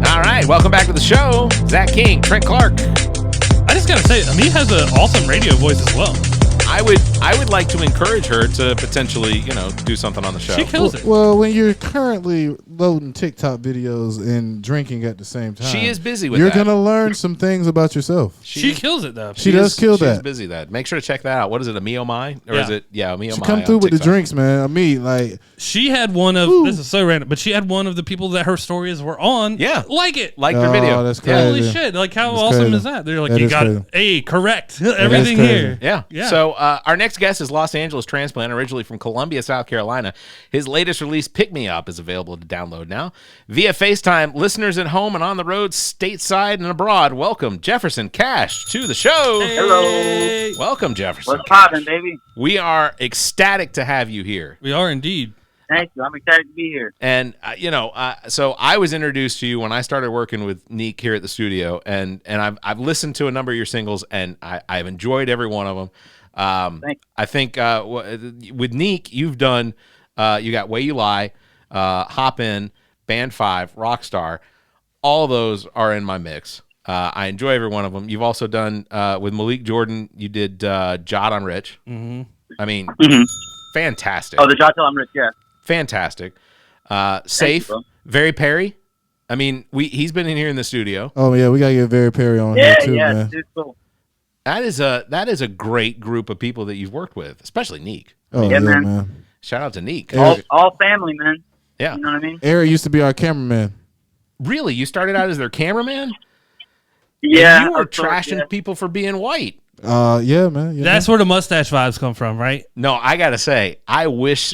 All right, welcome back to the show. Zac King, Trent Clark. I just gotta say, Ami has an awesome radio voice as well. I would like to encourage her to potentially, do something on the show. She kills it. Well, when you're currently loading TikTok videos and drinking at the same time, She is busy with you're that. You're gonna learn some things about yourself. She kills it though. She does kill that. She's busy that. Make sure to check that out. What is it, Ami Oh My? Or is it, Ami Oh She My? come through with the TikTok. drinks, man. She had one of, this is so random, but she had one of the people that her stories were on. Yeah. Like it. Like her video. That's crazy. Holy shit. Like, how That's awesome crazy. is that? They're like, That you is got crazy. correct. Everything crazy. here. Yeah. Yeah. So our next guest is Los Angeles transplant, originally from Columbia, South Carolina. His latest release, Pick Me Up, is available to download now via FaceTime. Listeners at home and on the road, stateside and abroad, welcome Jefferson Cash to the show. Hello. Welcome, Jefferson. What's poppin', baby? We are ecstatic to have you here. We are indeed. Thank you. I'm excited to be here. And so I was introduced to you when I started working with Nique here at the studio, and I've listened to a number of your singles, and I've enjoyed every one of them. I think with Nique, you've done you got Way You Lie, Hop In, Band 5, Rockstar. All those are in my mix. I enjoy every one of them. You've also done with Malik Jordan. You did Jot on Rich. Mm-hmm. I mean, fantastic. Oh, the Jot till I'm Rich, yeah. Fantastic. Safe, you, very Perry. I mean, he's been in here in the studio. Oh yeah, we gotta get Very Perry on here too, man. Dude, cool. That is a great group of people that you've worked with, especially Nique. Oh yeah, man. Shout out to Nique. All family, man. Yeah. You know what I mean? Eric used to be our cameraman. Really? You started out as their cameraman? Yeah. And you were trashing people for being white. Yeah, man. Yeah. That's where the mustache vibes come from, right? No, I gotta say, I wish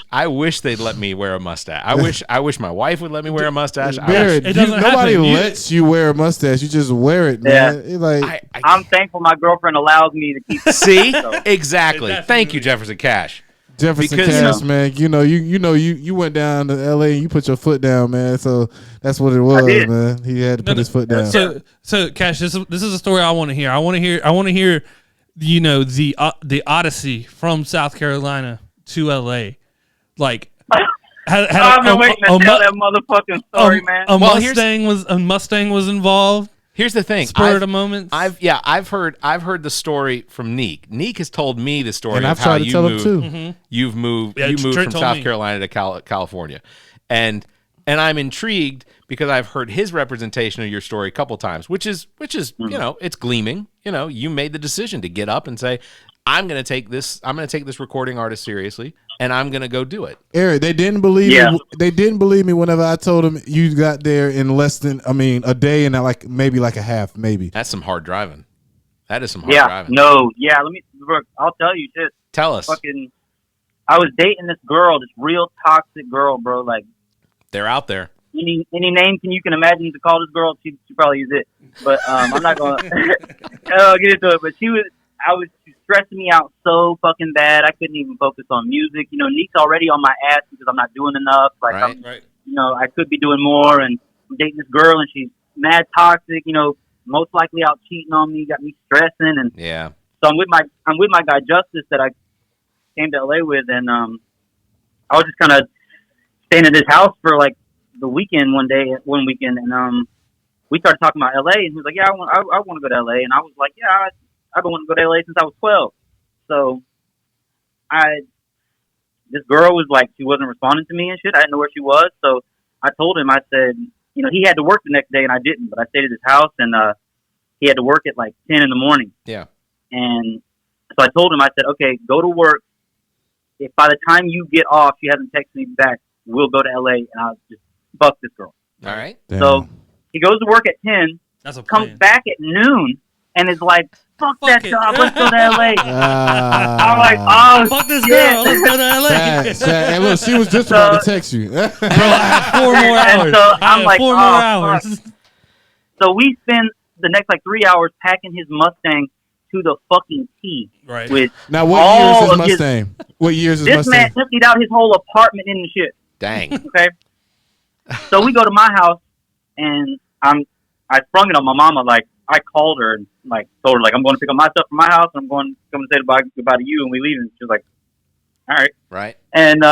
they'd let me wear a mustache. I wish my wife would let me wear a mustache. Barrett, nobody lets you wear a mustache. You just wear it, man. Yeah. I'm thankful my girlfriend allows me to keep it. See? Exactly. Thank you, Jefferson Cash. Jefferson Cash, man. You went down to L.A. and you put your foot down, man. So that's what it was, man. He had to put his foot down. So Cash, this is a story I want to hear. I want to hear, the odyssey from South Carolina to L.A. Like, I've been waiting to tell that motherfucking story, man. A Mustang was involved. Here's the thing. Spur of the moment. I've heard the story from Nique. Nique has told me the story and of I've how tried to you tell moved. Him too. Mm-hmm. You've moved from South Carolina to California, and I'm intrigued because I've heard his representation of your story a couple times, which is it's gleaming. You made the decision to get up and say, I'm going to take this recording artist seriously, and I'm going to go do it. Eric, they didn't believe me. They didn't believe me whenever I told them you got there in less than, a day and maybe a half, maybe. That's some hard driving. That is some hard driving. I'll tell you this. Tell us. I was dating this girl, this real toxic girl, bro. Like, they're out there. Any name you can imagine to call this girl, she probably use it. But I'm not going to get into it. But she stressing me out so fucking bad. I couldn't even focus on music. Nique's already on my ass because I'm not doing enough. Like, right. I could be doing more. And I'm dating this girl, and she's mad toxic. Most likely out cheating on me, got me stressing. And yeah. So I'm with my guy Justice that I came to LA with, and I was just kind of staying at his house for like the weekend one weekend, and we started talking about LA, and he was like, "Yeah, I want to go to LA," and I was like, "Yeah, I've been wanting to go to LA since I was 12." So this girl was like, she wasn't responding to me and shit. I didn't know where she was, so I told him. I said, he had to work the next day, and I didn't, but I stayed at his house, and he had to work at like 10 in the morning. Yeah. And so I told him, I said, "Okay, go to work. If by the time you get off, she hasn't texted me back, we'll go to LA, and I'll just fuck this girl." All right. Damn. So he goes to work at 10, comes back at noon, and is like, fuck that job, let's go to LA. I'm like, oh, fuck this girl, let's go to LA. And look, she was just about to text you. Bro, I have 4 more hours. And so I'm like, 4 more hours. Fuck. So we spend the next 3 hours packing his Mustang to the fucking T. Right. With now, what year is his Mustang? What year is his Mustang? This man emptied out his whole apartment in the shit. Dang. Okay. So we go to my house, and I sprung it on my mama. Like, I called her and told her I'm going to pick up my stuff from my house. And I'm going to come and say goodbye to you, and we leave. And she was like, all right. Right. And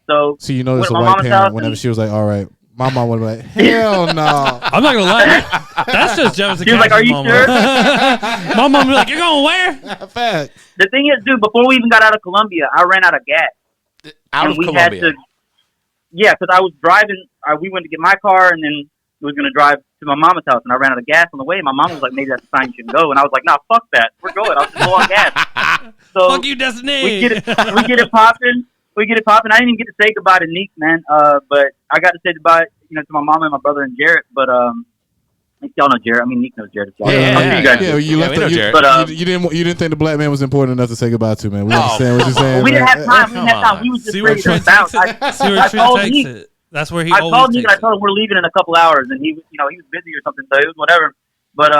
so you know, it's a white parent. Whenever she was like, all right, my mom would be like, hell no. I'm not gonna lie. That's just Jefferson Cash. She was like, are you sure? My mom was like, you're going where? Fact. The thing is, dude, before we even got out of Columbia, I ran out of gas. Out of Columbia. Yeah, because I was driving. We went to get my car, and then we was going to drive to my mama's house, and I ran out of gas on the way. My mom was like, maybe that's a sign you shouldn't go. And I was like, nah, fuck that. We're going. I'll just go on gas. So fuck you, Destiny. We get it popping. I didn't even get to say goodbye to Nique, man. But I got to say goodbye, to my mom and my brother and Jarrett. But y'all know Jarrett. I mean, Nique knows Jarrett. You didn't think the black man was important enough to say goodbye to, man. We understand what you're saying. We didn't have time. We was just ready to bounce. I told Nique. That's where he. I called Nique and I told him we're leaving in a couple hours, and he was busy or something, so it was whatever. But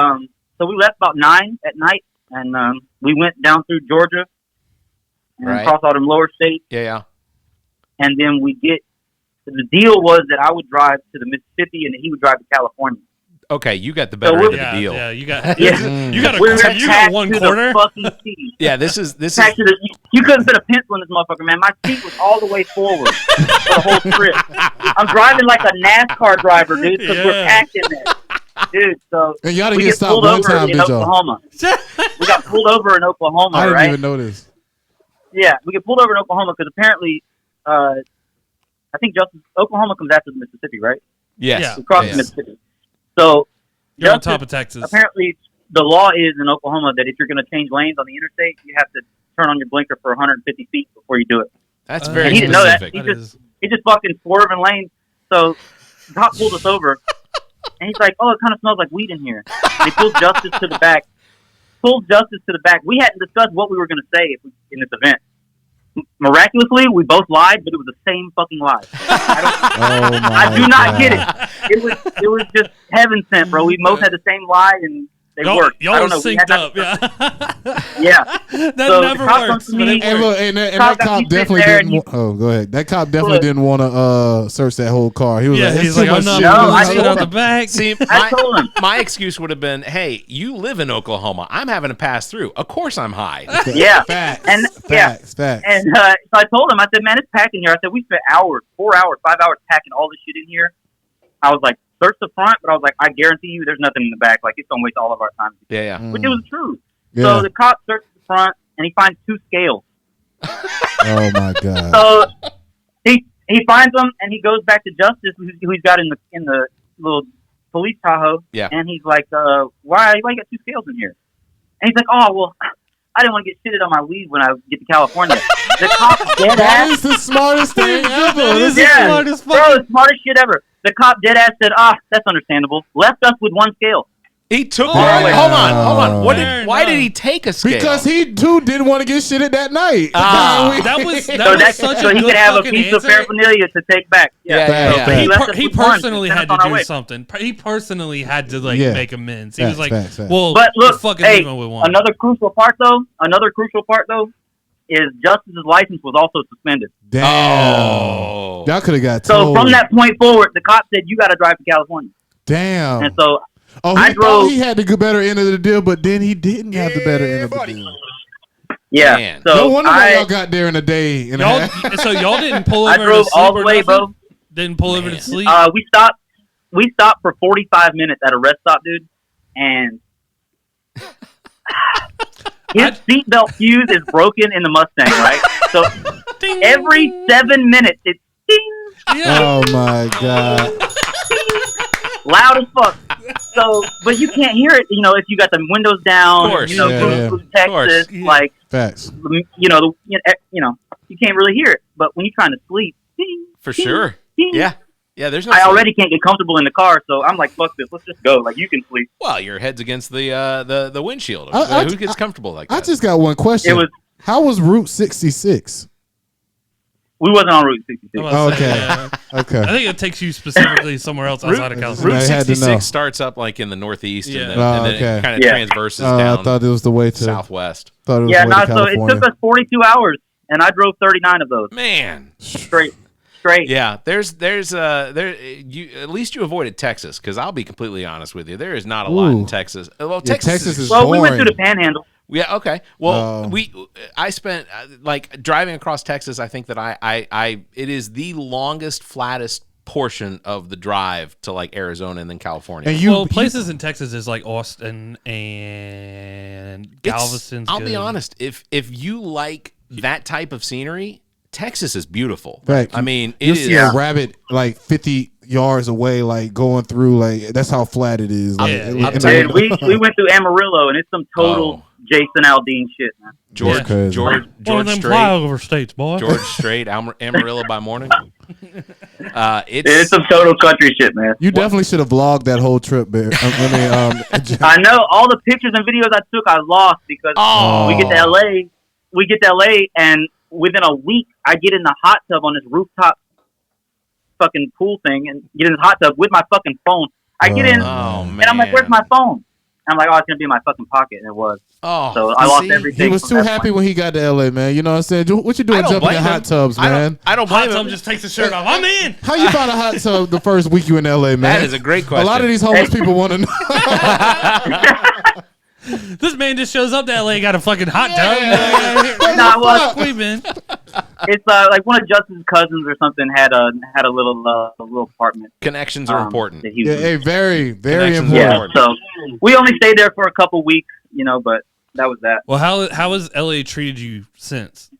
so we left about 9 at night, and we went down through Georgia and across all them lower states. Yeah. And then the deal was that I would drive to the Mississippi, and he would drive to California. Okay, you got the better end of the deal. Yeah, you got one quarter. Yeah, this is. You couldn't fit a pencil in this motherfucker, man. My seat was all the way forward for the whole trip. I'm driving like a NASCAR driver, dude, because we're packed in there. Dude, so and y'all didn't get stopped one time, did y'all? Oklahoma. We got pulled over in Oklahoma, I didn't right? even know this. Yeah, we get pulled over in Oklahoma because apparently, I think Oklahoma comes after the Mississippi, right? Yes. Yeah. We crossed the Mississippi. So You're on top of Texas. Apparently, the law is in Oklahoma that if you're going to change lanes on the interstate, you have to turn on your blinker for 150 feet before you do it. That's very he didn't know that. specific. He just fucking swerving lanes. So the cop pulled us over, and he's like, "Oh, it kind of smells like weed in here." And he pulled Justice to the back. We hadn't discussed what we were going to say in this event. Miraculously, we both lied, but it was the same fucking lie. I do not get it. It was just heaven sent, bro. We both had the same lie, and they worked. Y'all were synced up, yeah. Yeah. That so never works. And that cop definitely didn't. Go ahead. That cop definitely didn't want to search that whole car. He was like, he's like, I'm not out the back. See, I told him. My excuse would have been, hey, you live in Oklahoma. I'm having to pass through. Of course I'm high. Yeah. Facts. And Facts. And so I told him, I said, man, it's packed in here. I said, we spent 4 hours, 5 hours packing all this shit in here. I was like, search the front, but I was like, I guarantee you there's nothing in the back. Like, it's going to waste all of our time. Yeah. Which it was true. Yeah. So the cop searches the front, and he finds 2 scales. Oh, my God. So he finds them, and he goes back to Justice, who he's got in the little police Tahoe. Yeah. And he's like, why you got 2 scales in here? And he's like, oh, well, I didn't want to get shitted on my weed when I get to California. The cop dead That ass. is the smartest thing ever. That is the smartest bro, the smartest shit ever. The cop dead ass said, that's understandable. Left us with 1 scale. He took Hold on. Why did he take a scale? Because he too didn't want to get shitted that night. That was such so a he good could have a fucking piece answer. of paraphernalia to take back. He personally had to do something. He personally had to make amends. He was like, "Well, but look, fucking hey, leaving with 1." Another crucial part though is Justice's license was also suspended. Damn. Oh. Y'all could have got So told. from that point forward, the cop said you got to drive to California. Damn. And so he thought he had the better end of the deal, but then he didn't have the better end of the deal. Yeah. Man. So No wonder why y'all got there in a day and a half. So y'all didn't pull over. I drove all the way, bro. Didn't pull over to sleep. We stopped for 45 minutes at a rest stop, dude, and his seatbelt fuse is broken in the Mustang, right? So every 7 minutes, it's ding. Yeah. Oh my God. Loud as fuck. So, but you can't hear it, if you got the windows down. Of course. Texas, like facts. You can't really hear it. But when you're trying to sleep, ding, For ding, sure. ding. Yeah. There's no. I already can't get comfortable in the car, so I'm like, fuck this. Let's just go. Like, you can sleep. Well, your head's against the windshield. Who gets comfortable like that? I just got one question. How was Route 66? We wasn't on Route 66. Okay. Okay. I think it takes you specifically somewhere else outside of California. Route 66 starts up like in the northeast, and then it kind of transverses down. I thought it was the way to southwest. So it took us 42 hours, and I drove 39 of those. Man, straight. Yeah, there's you at least you avoided Texas, because I'll be completely honest with you, there is not a lot in Texas. Well, Texas is we went through the Panhandle. Yeah. Okay. Well, I spent like driving across Texas. I think that it is the longest, flattest portion of the drive to like Arizona and then California. And places in Texas is like Austin and Galveston. I'll be honest. If you like that type of scenery, Texas is beautiful. Right. I mean, you see a rabbit like 50 yards away, like going through, like that's how flat it is. Like, dude, we went through Amarillo, and it's some total Jason Aldean shit, man. George them Strait, flyover states, boy. George Strait, Amarillo by morning. It's some total country shit, man. You definitely should have vlogged that whole trip, Bear. I know all the pictures and videos I took, I lost because we get to LA, and within a week, I get in the hot tub on this rooftop fucking pool thing and get in the hot tub with my fucking phone. I get in, and I'm like, where's my phone? And I'm like, it's going to be in my fucking pocket. And it was. So I lost everything. He was too happy when he got to LA, man. You know what I'm saying? What you doing jumping in hot tubs, man? I don't blame him. Hot tub just takes the shirt off. I'm in. How you find a hot tub the first week you in LA, man? That is a great question. A lot of these homeless people want to know. This man just shows up to LA, got a fucking hot tub. It's like one of Justin's cousins or something had a little apartment. Connections are important. Very, very important. Yeah, so we only stayed there for a couple weeks, but that was that. Well, how has LA treated you since?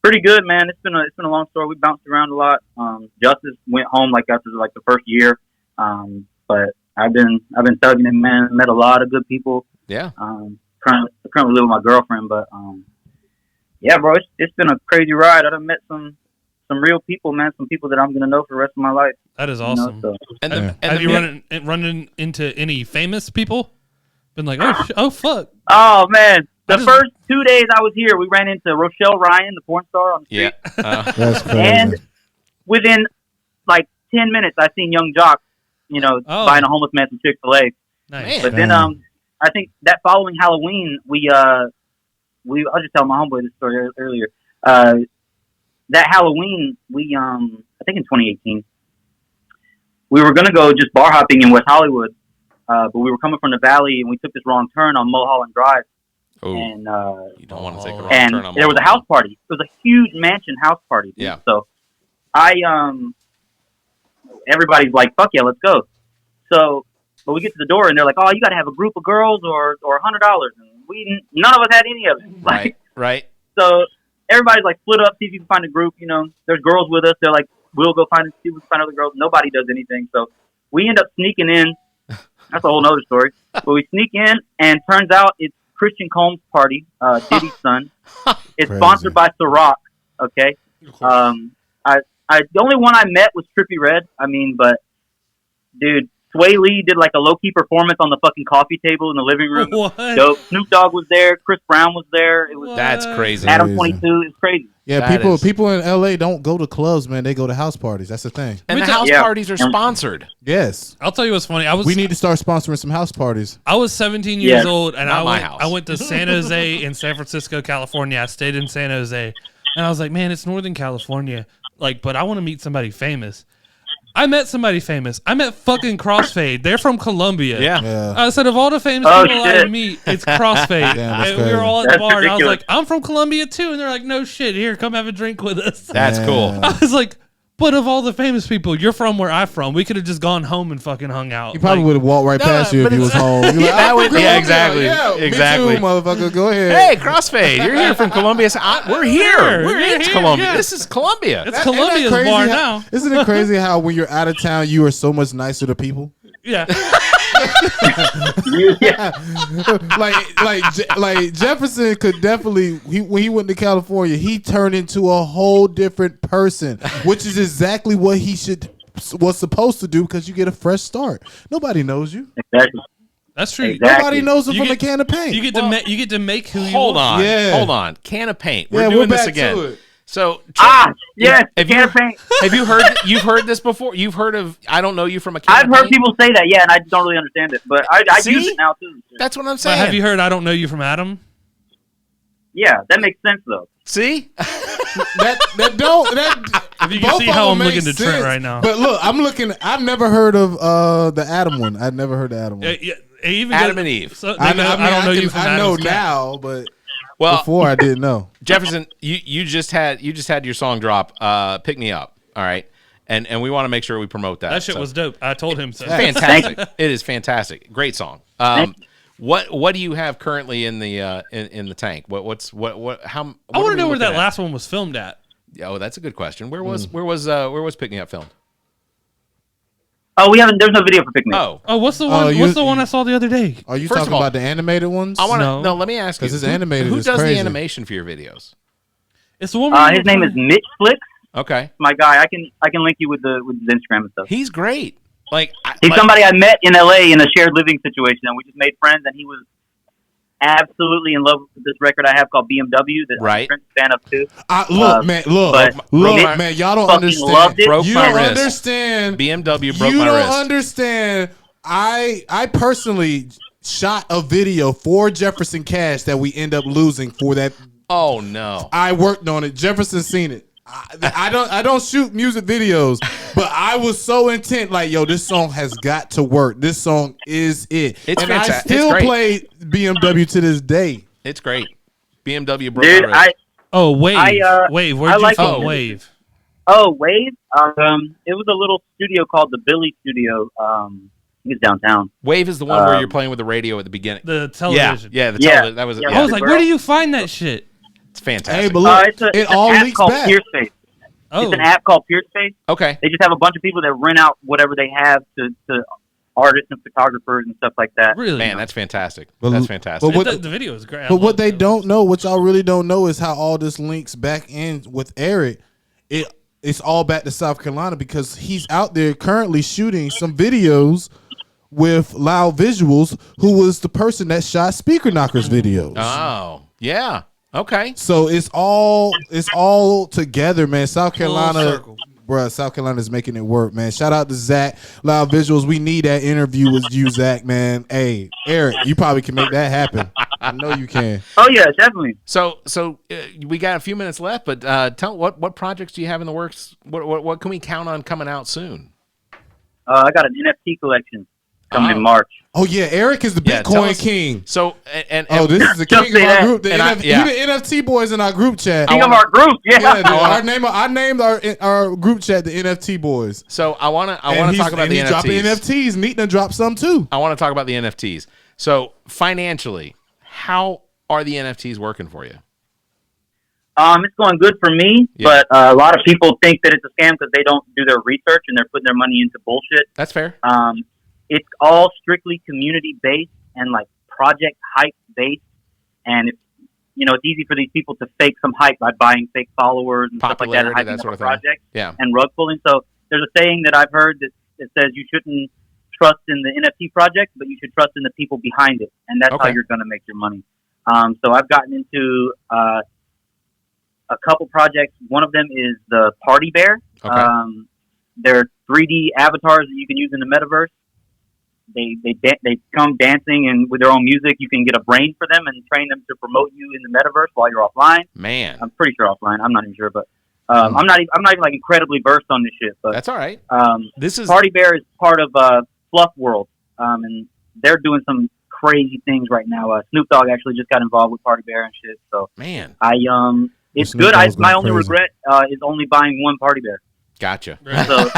Pretty good, man. It's been a long story. We bounced around a lot. Justice went home like after like the first year, but I've been thugging it, man. Met a lot of good people. Yeah. Currently live with my girlfriend, but yeah, bro, it's been a crazy ride. I've met some real people, man. Some people that I'm gonna know for the rest of my life. That is awesome. You know, so. And have you run into any famous people? Been like, oh fuck. Oh man. The first 2 days I was here, we ran into Rochelle Ryan, the porn star on the street. Yeah. That's crazy. And within like 10 minutes, I seen Young Jock, buying a homeless man some Chick-fil-A. Nice. But then, I think that following Halloween, I'll just tell my homeboy this story earlier. That Halloween, I think in 2018, we were going to go just bar hopping in West Hollywood. But we were coming from the valley and we took this wrong turn on Mulholland Drive. Oh, and you don't want to take a wrong and turn on there was a house party. It was a huge mansion house party. Dude. Yeah. So everybody's like, "Fuck yeah, let's go." So, but we get to the door and they're like, "Oh, you got to have a group of girls or $100." And none of us had any of it. Right. So everybody's like, split up, see if you can find a group. There's girls with us. They're like, we'll go see if we can find other girls. Nobody does anything. So we end up sneaking in. That's a whole nother story. But we sneak in, and turns out it's Christian Combs' party, Diddy's son. It's sponsored by Ciroc. Okay. The only one I met was Trippie Redd. But dude, Sway Lee did like a low key performance on the fucking coffee table in the living room. What? Dope. Snoop Dogg was there. Chris Brown was there. It was That's crazy. Adam 22. It's crazy. Yeah, people in LA don't go to clubs, man. They go to house parties. That's the thing. And the house parties are sponsored. Yes. I'll tell you what's funny. We need to start sponsoring some house parties. I was 17 years old, and I went to San Jose in San Francisco, California. I stayed in San Jose, and I was like, man, it's Northern California. But I want to meet somebody famous. I met somebody famous. I met fucking Crossfade. They're from Colombia. Yeah. I said, of all the famous people I meet, it's Crossfade. Damn, and we were all at the That's bar, and I was ridiculous. like, I'm from Colombia too. And they're like, no shit, here, come have a drink with us. That's cool. I was like, but of all the famous people, you're from where I'm from. We could have just gone home and fucking hung out. He probably would have walked right past you if he was home. You're like, That would- yeah, exactly. Yeah, Exactly. Me too, motherfucker. Go ahead. Hey, Crossfade, you're here from Colombia. So we're here. We're in here, Colombia. yeah. This is Colombia. It's Colombia's bar now. Isn't it crazy how when you're out of town, you are so much nicer to people? Yeah. like Jefferson could definitely when he went to California, he turned into a whole different person, which is exactly what he was supposed to do because you get a fresh start. Nobody knows you. Exactly. That's true. Exactly. Nobody knows him You from get- a can of paint. You get to make who you Hold want. on. Yeah. Hold on. Can of paint. We're Yeah, doing we're this back again. to it. So, Yes. Have Can of paint. you've heard this before? You've heard of I don't know you from a can I've of heard paint? people say that, yeah, and I don't really understand it, but I See? use it now too. That's what I'm But saying. have you heard I Don't Know You from Adam? Yeah, that makes sense though. See? If you can both see of how them I'm looking make to Trent sense. right now. But look, I'm looking. I've never heard of the Adam one. I'd never heard the Adam one. Yeah, even Adam and Eve. So I don't know you from I know Adam's cat. now, but Well, before I didn't know. Jefferson, you just had your song drop. Pick Me Up. All right, and we want to make sure we promote that. That shit So- was dope. I told him so. fantastic. It is fantastic. Great song. What do you have currently in the tank? How? I What want are to we know where looking that at? last one was filmed at. Oh, that's a good question. Where was Pick Me Up filmed? Oh, there's no video for Pick Me Up. Oh, what's the one? What's the one I saw the other day? Are you First talking of all, about the animated ones? I want to. No. No, let me ask you. 'Cause it's animated, Who it's does crazy. the animation for your videos? It's the one. where you His were name is playing- Mitch Flicks. Okay, My guy. I can link you with his Instagram and stuff. he's great. He's somebody I met in LA in a shared living situation, and we just made friends. And he was absolutely in love with this record I have called BMW that Right. I'm a fan of too. Look, man, y'all don't fucking understand. loved it. Broke You my don't wrist. understand. BMW broke You my don't wrist. understand. I personally shot a video for Jefferson Cash that we end up losing for that. Oh no. I worked on it. Jefferson seen it. I don't shoot music videos, but I was so intent. Like, yo, this song has got to work. This song is it. It's and I fantastic. still It's great. play BMW to this day. It's great. BMW broke Dude, my wrist. Oh, Wave. I, Wave. Where'd I you like film it. Wave? Wave. It was a little studio called the Billy Studio. It's downtown. Wave is the one where you're playing with the radio at the beginning. The television. Yeah, the Yeah. television. That was. Yeah. I was like, where do you find that shit? It's fantastic. Hey, but look, It's it an all app leaks called back. PeerSpace. Oh, It's an app called PeerSpace. Okay. They just have a bunch of people that rent out whatever they have to artists and photographers and stuff like that. really? Man, that's fantastic. But- That's fantastic. but what- the video is great. I But what love they those. don't know, what y'all really don't know, is how all this links back in with Eric. It's all back to South Carolina because he's out there currently shooting some videos with Loud Visuals, who was the person that shot Speaker Knockers videos. Oh, yeah. Okay. So it's all together, man. South Carolina, circle. bruh, South Carolina's making it work, man. Shout out to Zac, Loud Visuals. We need that interview with you, Zac, man. Hey, Eric, you probably can make that happen. I know you can. Oh yeah, definitely. So we got a few minutes left, but tell what projects do you have in the works? What can we count on coming out soon? I got an NFT collection coming in March. Oh yeah, Eric is the Yeah, tell Bitcoin us- king. So and Oh, this is the Don't king of say our that. group. The And we the NFT boys in our group chat. King of our group, yeah. Yeah, dude, I named our group chat the NFT boys. so I want to And talk about the he's dropping NFTs. NFTs. Nique done dropped some too. I want to talk about the NFTs. So financially, how are the NFTs working for you? It's going good for me, Yeah. but a lot of people think that it's a scam because they don't do their research and they're putting their money into bullshit. That's fair. It's all strictly community based and like project hype based, and it's easy for these people to fake some hype by buying fake followers and stuff like that, and Popularity, hyping that up sort a of thing. project Yeah. and rug pulling. So there's a saying that I've heard that says you shouldn't trust in the NFT project, but you should trust in the people behind it, and that's Okay. how you're going to make your money. So I've gotten into a couple projects. One of them is the Party Bear. Okay. They're 3D avatars that you can use in the metaverse. They come dancing and with their own music. You can get a brain for them and train them to promote you in the metaverse while you're offline. Man, I'm pretty sure offline. I'm not even sure, but I'm not even like incredibly versed on this shit. But that's all right. This is Party Bear is part of Fluff World, and they're doing some crazy things right now. Snoop Dogg actually just got involved with Party Bear and shit. So man. it's Snoop good. Dogg's My going only crazy. regret is only buying one Party Bear. Gotcha. So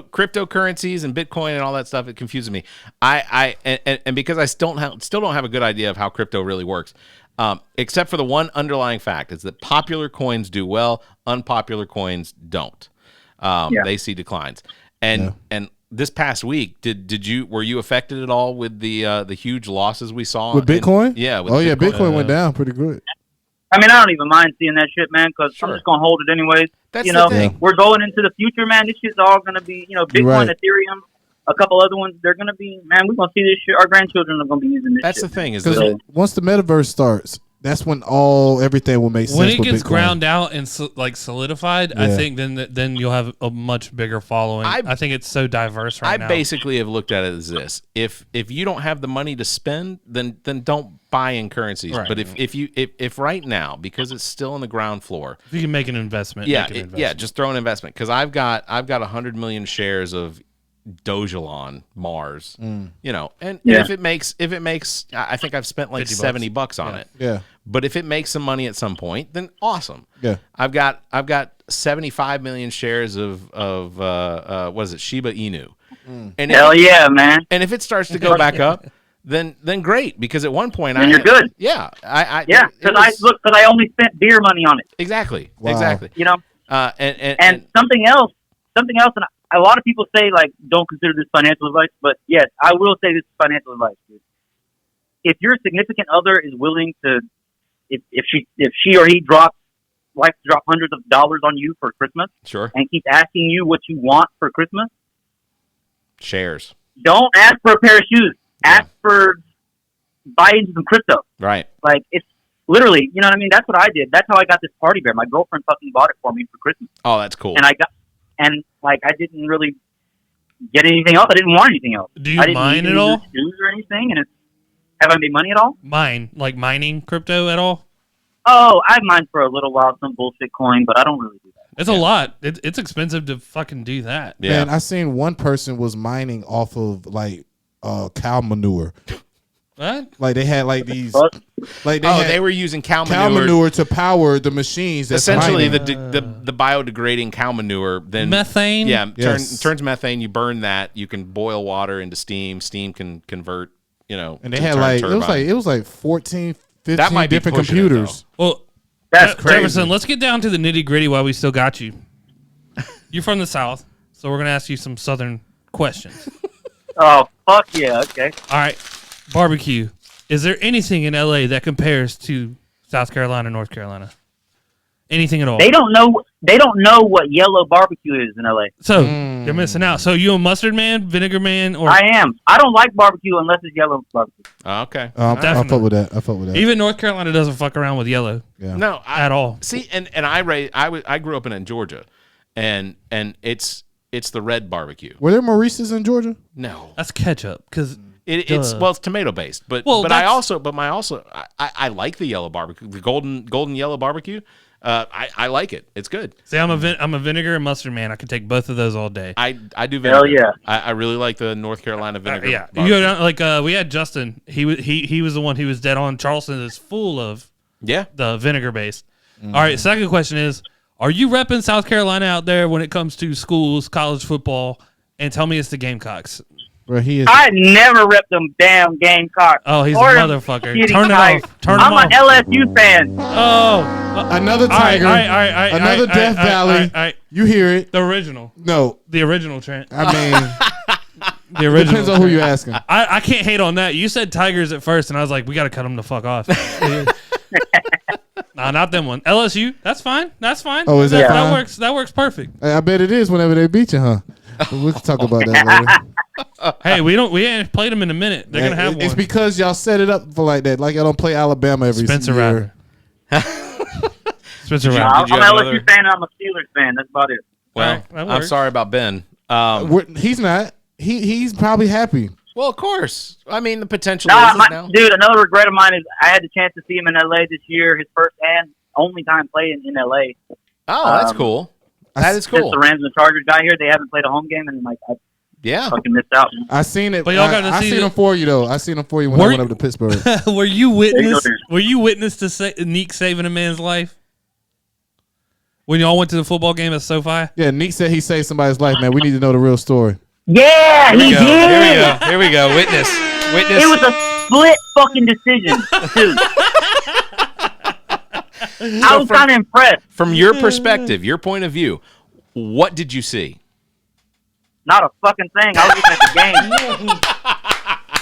Cryptocurrencies and Bitcoin and all that stuff, it confuses me. And because I still don't have a good idea of how crypto really works. Except for the one underlying fact is that popular coins do well, unpopular coins don't. They see declines. And this past week, were you affected at all with the huge losses we saw With Bitcoin? Yeah. With Bitcoin went down pretty good. I mean, I don't even mind seeing that shit, man, because Sure. I'm just gonna hold it anyways. That's you the know, thing. we're going into the future, man. This shit's all gonna be, Bitcoin, Right. Ethereum, a couple other ones. They're gonna be, man. We're gonna see this shit. Our grandchildren are gonna be using this. That's shit, the thing is Because that once the metaverse starts, that's when everything will make sense. When it with gets Bitcoin. ground out and solidified, I Yeah. think then you'll have a much bigger following. I think it's so diverse right I now. basically have looked at it as this: if you don't have the money to spend, then don't buy in currencies. Right. But if right now, because it's still on the ground floor, if you can make an investment, yeah, make an investment. just throw an investment. Because I've got 100 million shares of Dogelon Mars, and if it makes, I think I've spent like $50 $70 on it. Yeah. But if it makes some money at some point, then awesome. Yeah. I've got 75 million shares of what is it, Shiba Inu. And Hell yeah, man. and if it starts to go back up, then great, because at one point Then you're good. Yeah, Yeah, because I only spent beer money on it. exactly. Wow. And Something else, and a lot of people say like don't consider this financial advice, but yes, I will say this is financial advice, dude. If your significant other is willing to, if she or he likes to drop hundreds of dollars on you for Christmas, sure, and keeps asking you what you want for Christmas, shares, don't ask for a pair of shoes. Ask for buy into some crypto. right? Like it's literally, you know what I mean? That's what I did. That's how I got this Party Bear. My girlfriend fucking bought it for me for Christmas. Oh, that's cool. And I didn't really get anything else. I didn't want anything else. Do you I didn't mine need at all? any shoes or anything. And have I made money at all? Like mining crypto at all? Oh, I mined for a little while, some bullshit coin, but I don't really do that. It's a lot. It's expensive to fucking do that. Yeah. Man, I seen one person was mining off of like cow manure. What? Like they had like these, What? like they were using cow manure. manure to power the machines. That's Essentially, mining. the biodegrading cow manure then Methane? Yeah, Yes. turns methane. You burn that. You can boil water into steam. Steam can convert. and they to had turn like turbine. it was like 14 That might be different pushing it, computers. Well, That's crazy. Jefferson, let's get down to the nitty gritty while we still got you. You're from the South, so we're going to ask you some Southern questions. Oh, fuck yeah. Okay. All right. Barbecue. Is there anything in LA that compares to South Carolina, North Carolina? Anything at all? They don't know what yellow barbecue is in LA. So you're missing out. So you a mustard man, vinegar man, or I am. I don't like barbecue unless it's yellow barbecue. Okay. I Definitely. fuck with that. I fuck with that. even North Carolina doesn't fuck around with yellow Yeah. No, at all. See, and I grew up in Georgia, and it's the red barbecue. Were there Maurice's in Georgia? No, That's ketchup because it's tomato based, but I like the yellow barbecue, the golden yellow barbecue. I like it. It's good. see, I'm a vinegar and mustard man. I can take both of those all day. I do vinegar. Hell yeah. I really like the North Carolina vinegar. Yeah, barbecue. you go down like we had Justin. He was the one who was dead on. Charleston is full of Yeah. the vinegar base. All right. Second question is: are you repping South Carolina out there when it comes to schools, college football? And tell me it's the Gamecocks. Bro, he is. I never ripped them damn Gamecocks. Oh, he's a Or them motherfucker. shitty Turn it Tigers. off. Turn I'm him an off. LSU fan. Oh, Another Tiger. Another Death Valley. You hear it. The original. No. The original, Trent. I mean, The original. depends on who you're asking. I can't hate on that. You said Tigers at first, and I was like, we got to cut them the fuck off. Nah, not them one. LSU, that's fine. That's fine. Oh, is that that fine? That works perfect. I bet it is whenever they beat you, huh? We can talk about that later. Hey, we ain't played them in a minute. They're gonna have It's one. because y'all set it up for like that. Like y'all don't play Alabama every Spencer year. Rattler. Spencer you- Rattler. I'm Did you an have LSU another- fan and I'm a Steelers fan. That's about it. Well, All right, that I'm works. sorry about Ben. He's not. He's probably happy. Well, of course. I mean, the potential Nah, is now. dude, another regret of mine is I had the chance to see him in LA this year, his first and only time playing in LA. Oh, that's cool. That is Since cool. the Rams and the Chargers got here, they haven't played a home game, and like I Yeah. fucking missed out. I seen it. But y'all got to I see seen the- him for you though. I seen him for you when Were I went you- up to Pittsburgh. Were you witness? There you go. Were you witness to Nique saving a man's life when y'all went to the football game at SoFi? Yeah, Nique said he saved somebody's life. Man, we need to know the real story. Yeah, he Here we go. did. Here we go. Witness. It was a split fucking decision, dude. I was kind of impressed. From your perspective, your point of view, what did you see? Not a fucking thing. I was looking at the game.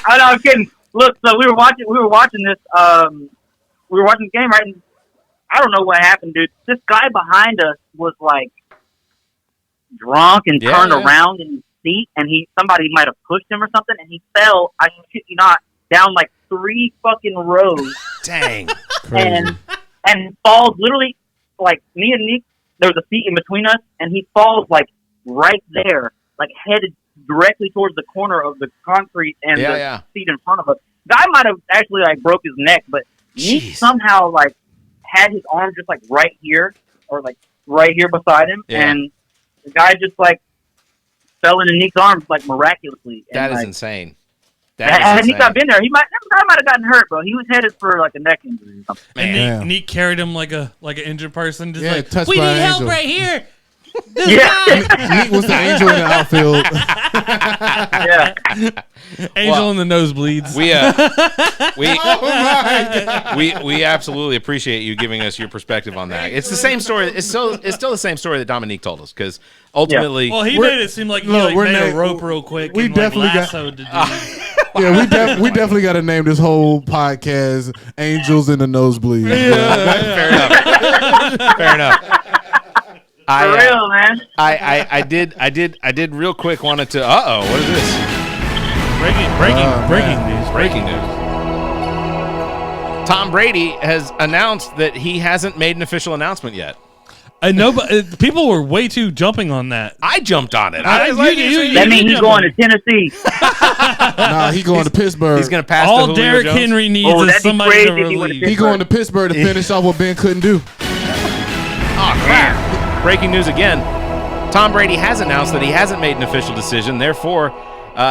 I'm kidding. Look, so we were watching this. We were watching the game, right? And I don't know what happened, dude. This guy behind us was like drunk and turned around in his seat, and somebody might have pushed him or something, and he fell. I shit you not, down like 3 fucking rows. Dang. and falls literally like me and Nique. There was a seat in between us, and he falls like right there, like headed directly towards the corner of the concrete and the seat in front of us. Guy might have actually like broke his neck, but Nique somehow like had his arm just like right here or like right here beside him, and the guy just like fell into Nique's arms like miraculously. That and, is like, insane. Had Nique not been there, that guy might have gotten hurt, bro. He was headed for like a neck injury or something. And Nique carried him like an injured person. Just like, touched we by need an help angel. right here. Nique was the angel in the outfield. Angel in the nosebleeds. We absolutely appreciate you giving us your perspective on that. It's the same story. It's still the same story that Dominique told us, because ultimately, well, he made it seem like he made a rope real quick. We and definitely lassoed the dude. Yeah, we definitely got to name this whole podcast "Angels in the Nosebleed." Fair enough. Fair enough. For real, man. I did real quick wanted to. What is this? Breaking news. Tom Brady has announced that he hasn't made an official announcement yet. I know, but people were way too jumping on that. I jumped on it. That means he's going to Tennessee. Nah, he going to Pittsburgh. He's going to pass All to Julio Derrick Jones. Henry needs is somebody to relieve. He going to Pittsburgh to finish off what Ben couldn't do. Oh, crap. Breaking news again. Tom Brady has announced that he hasn't made an official decision. Therefore,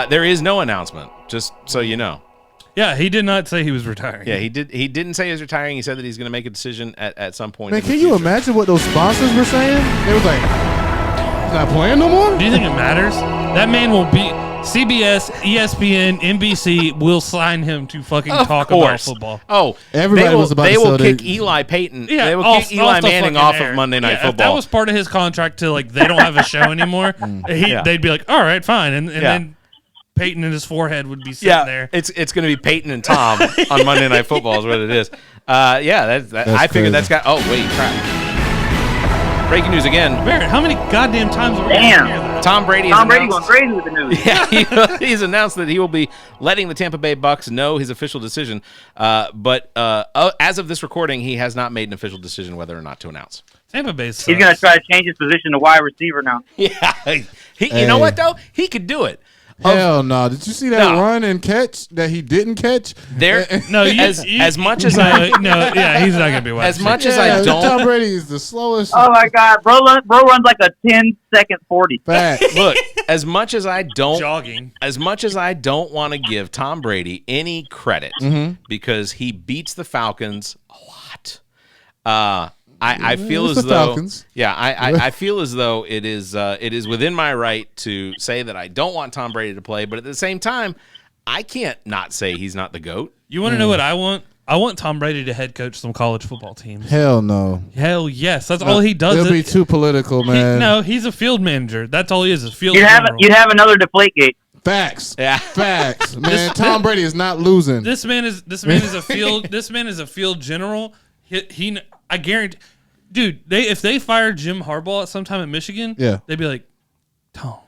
there is no announcement, just so you know. Yeah, he did not say he was retiring. Yeah, he didn't say he was retiring. He said that he's going to make a decision at some point. Man, can you imagine what those sponsors were saying? They was like, he's not playing no more? Do you think it matters? That man will be CBS, ESPN, NBC will sign him to fucking talk about football. Oh, Everybody was about to They will sell kick their- Eli Payton. Yeah, they will off- kick Eli off the Manning fucking off air. of Monday Night Yeah, Football. If that was part of his contract to like they don't have a show anymore, they'd be like, all right, fine, and then Peyton and his forehead would be sitting there. It's going to be Peyton and Tom on Monday Night Football is what it is. That's I figured crazy. that's got. Oh wait, crap! Breaking news again. Barrett, how many goddamn times are we Damn. gonna hear that? Tom Brady Tom Brady going crazy with the news. Yeah, he's announced that he will be letting the Tampa Bay Bucks know his official decision. But as of this recording, he has not made an official decision whether or not to announce. Tampa Bay sucks. He's going to try to change his position to wide receiver now. Yeah, you know what though? He could do it. Hell no! Did you see that run and catch that he didn't catch? No, as much as I he's not gonna be wide as much receiver. as I don't Tom Brady is the slowest. Oh my God, bro runs like a 10-second 40. Fact. look, as much as I don't jogging. As much as I don't want to give Tom Brady any credit because he beats the Falcons a lot. I feel It's as the though Falcons. I feel as though it is within my right to say that I don't want Tom Brady to play, but at the same time, I can't not say he's not the GOAT. You want to know what I want? I want Tom Brady to head coach some college football teams. Hell no. Hell yes, that's all he does. It'll be too political, man. He's a field manager. That's all he is. Field. You'd have another Deflategate. Facts. Yeah. Facts. Man, Tom Brady is not losing. This man is a field. This man is a field general. I guarantee, dude. If they fired Jim Harbaugh at some time in Michigan, they'd be like, Tom.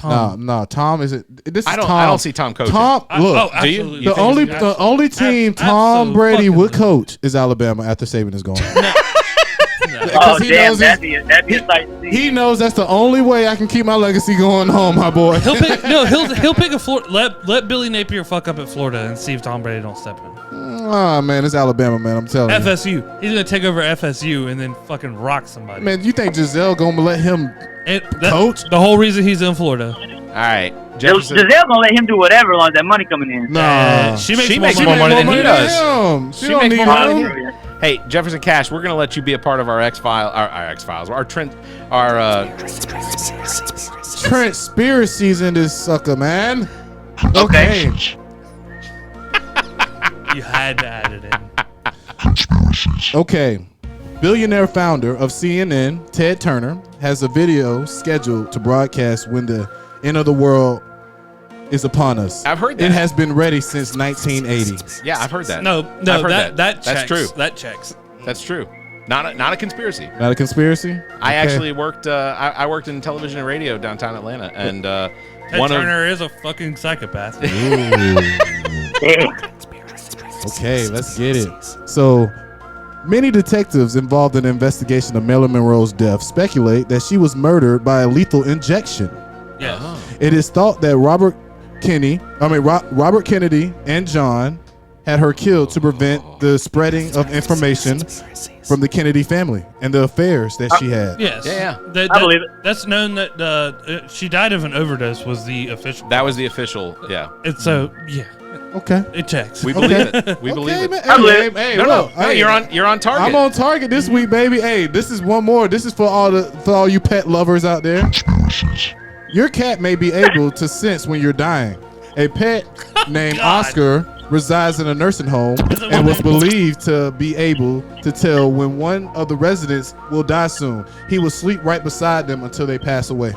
No, Tom isn't. This is I Tom. don't see Tom coaching. Tom, look, do you? absolutely. the only team Tom Brady would coach is Alabama after Saban is gone. Oh damn, that'd be a sight to see. He knows that's the only way I can keep my legacy going home, my boy. He'll pick a Florida. Let Billy Napier fuck up at Florida and see if Tom Brady don't step in. Man, it's Alabama, man. I'm telling you. FSU. He's gonna take over FSU and then fucking rock somebody. Man, you think Giselle gonna let him coach? The whole reason he's in Florida. All right, Jefferson. Giselle gonna let him do whatever as long as that money coming in. Nah, she makes more money than he does. She don't makes need more money him. than Hey, Jefferson Cash, we're gonna let you be a part of our Transparencies in this sucker, man. Okay. You had to add it in. Okay. Billionaire founder of CNN, Ted Turner, has a video scheduled to broadcast when the end of the world is upon us. I've heard that. It has been ready since 1980. Yeah, I've heard that. No, I've heard that checks. That's true. That checks. That's true. Not a conspiracy. Not a conspiracy? I Okay. actually worked. I worked in television and radio downtown Atlanta, and Ted Turner is a fucking psychopath. Okay, let's get it. So, many detectives involved in the investigation of Marilyn Monroe's death speculate that she was murdered by a lethal injection. Yes. It is thought that Robert Kennedy and John had her killed to prevent the spreading of information from the Kennedy family and the affairs that she had. Yes. Yeah. I believe it. That's known that she died of an overdose was the official. That was the official. Yeah, And so, yeah, Okay. it checks. we believe it. We believe Okay, it. man. I believe it. Hey, No, look, no, hey, you're on target. I'm on target this week, baby. Hey, this is one more. This is for all you pet lovers out there. Your cat may be able to sense when you're dying. A pet named God. Oscar resides in a nursing home and was believed to be able to tell when one of the residents will die soon. He will sleep right beside them until they pass away.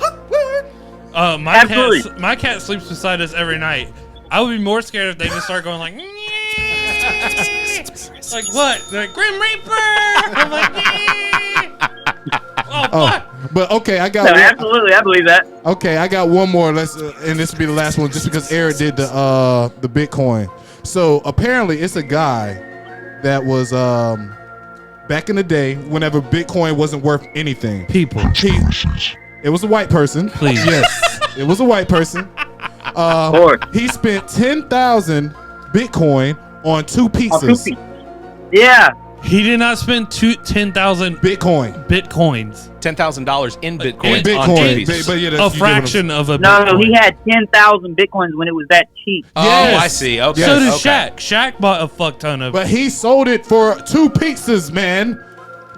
Absolutely. My cat sleeps beside us every night. I would be more scared if they just start going like, like what? They're like Grim Reaper. I'm like, oh fuck. But okay, I got No, one. absolutely, I believe that. Okay, I got one more. And this will be the last one, just because Eric did the Bitcoin. So apparently, it's a guy that was back in the day whenever Bitcoin wasn't worth anything. People. It was a white person. Please. Yes, it was a white person. Lord. He spent 10,000 Bitcoin on two pizzas. Yeah. He did not spend 10,000 Bitcoin. Bitcoins. $10,000 in Bitcoin. In on two Bitcoin. pieces. But yeah, A that's, you get what I'm fraction of a No, Bitcoin. he had 10,000 Bitcoins when it was that cheap. Oh, Yes. I see. Okay. So did okay. Shaq. Shaq bought a fuck ton of. But he sold it for two pizzas, man.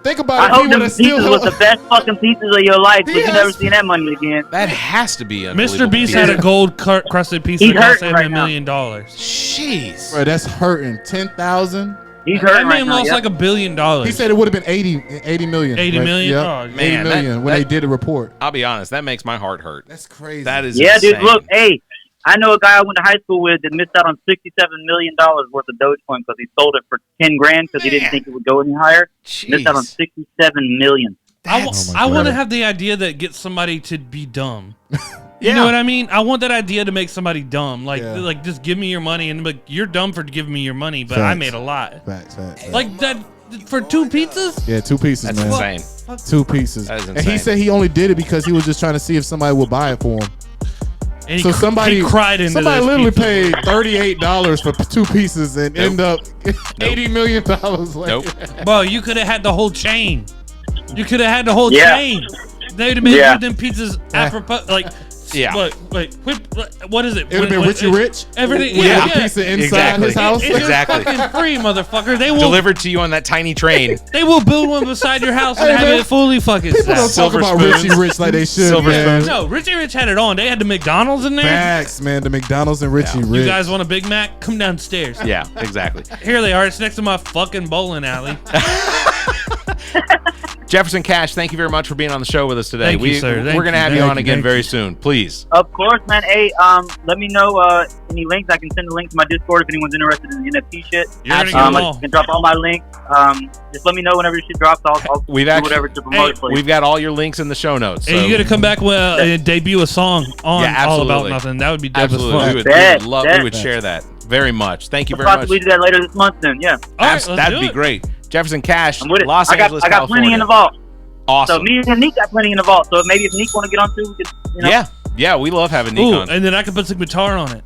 Think about I it. hope He them would've still pizzas was the best fucking pizzas of your life, but you never seen that money again. That has to be Mr. Beast had a gold crusted pizza He's that cost hurting him right $1 million. Jeez. Bro, that's hurting. 10,000. He's That hurting man right now. lost Yep. like $1 billion. He said it would have been 80 million. 80 right? million? Yep. Oh, man, 80 million when they did the report. I'll be honest, that makes my heart hurt. That's crazy. That is Yeah, insane. dude. Look, hey, I know a guy I went to high school with that missed out on $67 million worth of Dogecoin because he sold it for $10,000 because he didn't Man. think it would go any higher. Jeez. Missed out on $67 million. I God. want to have the idea that gets somebody to be dumb. You Yeah. know what I mean? I want that idea to make somebody dumb. Like, Yeah. like just give me your money and like you're dumb for giving me your money, but I Facts. made a lot. Facts. Like that for 2 pizzas? Yeah, 2 pieces, That's man. insane. 2 pieces. That is And he insane. said he only did it because he was just trying to see if somebody would buy it for him. And So he cried into somebody those literally pizza. paid $38 for 2 pieces and end up $80 million. Like, Nope. Bro, you could have had the whole chain. You could have had the whole Yeah. chain. They'd have made Yeah. them pizzas apropos. Like, Yeah. what is it? It would have been Richie Rich. Everything. With Yeah, the yeah. pizza inside Exactly. his house. It's Exactly. fucking free, motherfucker. They will Delivered to you on that tiny train. They will build one beside your house and Hey, have man. it fully fucking People don't stacked. talk Silver about spoons. Richie Rich like they should, Silver man. spoons. No, Richie Rich had it on. They had the McDonald's in there. Facts, man. The McDonald's and Richie Rich. You guys want a Big Mac? Come downstairs. Yeah, exactly. Here they are. It's next to my fucking bowling alley. Jefferson Cash, thank you very much for being on the show with us today. Thank you, sir. We're Thank going to you. have you Thank on you. again Thank very you. soon. Please. Of course, man. Hey, let me know any links. I can send a link to my Discord if anyone's interested in the NFT shit. You're gonna get I them all. can drop all my links. Just let me know whenever your shit drops. I'll We've do actually- whatever to promote it for you. We've got all your links in the show notes. Hey, you got to come back and debut a song on Yeah, All About absolutely. Nothing. That would be dope as Absolutely. fuck. We would Bet, love. bet. We would share that very much. Thank you We'll very much. possibly do that later this month then, yeah. All right, let's That'd do be it. great. Jefferson Cash, I'm with it. Los I got Angeles, plenty California. in the vault. Awesome. So me and Nique got plenty in the vault. So maybe if Nique want to get on too, we could, you know. Yeah, we love having Nique Ooh, on. and then I can put some guitar on it.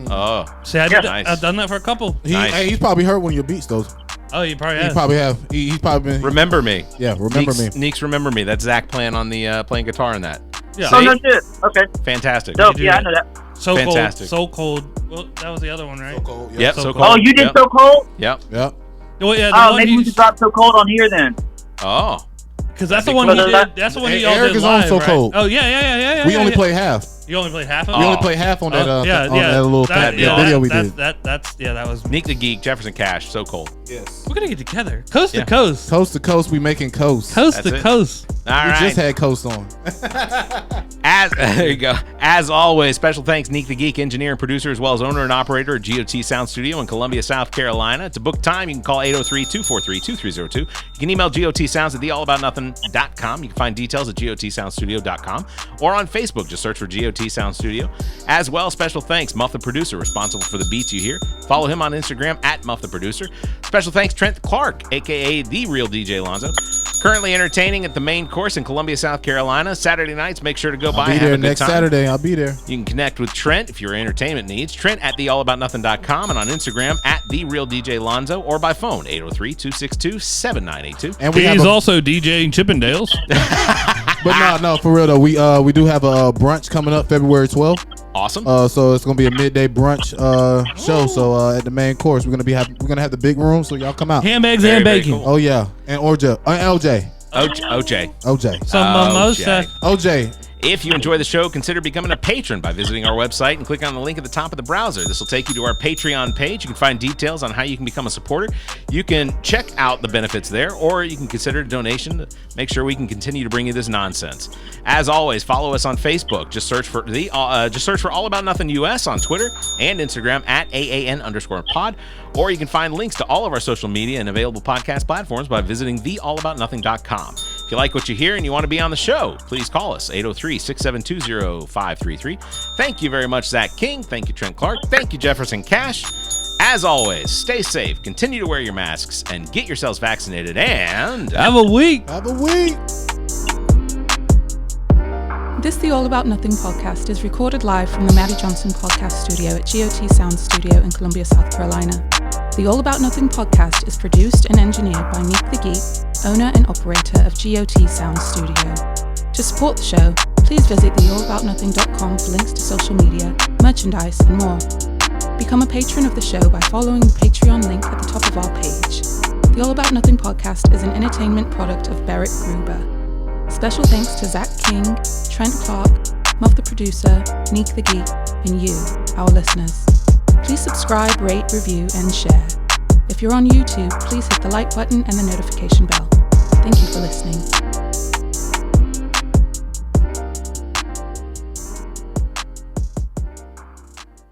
Oh, See, I Yeah. did, Nice. I've done that for a couple. Nice. Hey, he's probably heard one of your beats, though. Oh, you probably He have. probably have. He's probably been. Remember Me. Yeah, remember me. Nique's Remember Me. That's Zac playing on the playing guitar in that. Yeah. Oh, no shit. Okay. Fantastic. Dope. do Yeah, that. I know that. So Fantastic. cold. So cold. Well, that was the other one, right? Cold, Yep. So So cold. cold. Oh, you did Yep. So Cold? Yep. Yep. Well, yeah, the Oh, one maybe you we should drop So Cold on here then. Oh. because that's the That'd one be he cool. did. That's the one he Hey, all Eric did is on live, So right? Cold. Oh yeah. We only yeah. played half. You only played half of it. We Oh. only played half on that. Oh, on that little that, video we that's, did. That was. Nique the Geek, Jefferson Cash, So Cold. Yes. We're gonna get together, coast Yeah. to coast, Coast to coast, we making coast. coast That's to it. coast. All We right. just had coast on. There you go. As always, special thanks, Nique the Geek, engineer and producer, as well as owner and operator at G.O.T Sounds Studio in Columbia, South Carolina. To book time, you can call 803-243-2302. You can email GOTSounds at theallaboutnothing.com. You can find details at GOTSoundsStudio.com or on Facebook. Just search for G.O.T Sounds Studio. As well, special thanks, Muff the Producer, responsible for the beats you hear. Follow him on Instagram at Muff the Producer. Special thanks, Trent Clark, a.k.a. The Real DJ Lonzo. Currently entertaining at the main course in Columbia, South Carolina. Saturday nights, make sure to go by I'll be and have there a good next time. Saturday. I'll be there. You can connect with Trent if your entertainment needs. Trent at theallaboutnothing.com and on Instagram at TheRealDJLonzo or by phone 803-262-7982. And we He's have a, also DJing Chippendales. but no, for real though. We do have a brunch coming up February 12th. Awesome. So it's gonna be a midday brunch show. So at the main course, we're gonna have the big room. So y'all come out. Ham, eggs, Very, and very bacon. cool. Oh yeah, and LJ. OJ. Some mimosa. OJ. If you enjoy the show, consider becoming a patron by visiting our website and click on the link at the top of the browser. This will take you to our Patreon page. You can find details on how you can become a supporter. You can check out the benefits there, or you can consider a donation to make sure we can continue to bring you this nonsense. As always, follow us on Facebook. Just search for All About Nothing US on Twitter and Instagram at AAN_pod. Or you can find links to all of our social media and available podcast platforms by visiting theallaboutnothing.com. If you like what you hear and you want to be on the show, please call us 803-672-0533. Thank you very much, Zac King. Thank you, Trent Clark. Thank you, Jefferson Cash. As always, stay safe, continue to wear your masks, and get yourselves vaccinated, and Have a week. Have a week. This The All About Nothing podcast is recorded live from the Maddie Johnson Podcast Studio at G.O.T Sounds Studio in Columbia, South Carolina. The All About Nothing podcast is produced and engineered by Nique The Geek, owner and operator of G.O.T Sounds Studio. To support the show, please visit theallaboutnothing.com for links to social media, merchandise, and more. Become a patron of the show by following the Patreon link at the top of our page. The All About Nothing podcast is an entertainment product of Barrett Gruber. Special thanks to Zac King, Trent Clark, Muff the Producer, Nique The Geek, and you, our listeners. Please subscribe, rate, review, and share. If you're on YouTube, please hit the like button and the notification bell. Thank you for listening.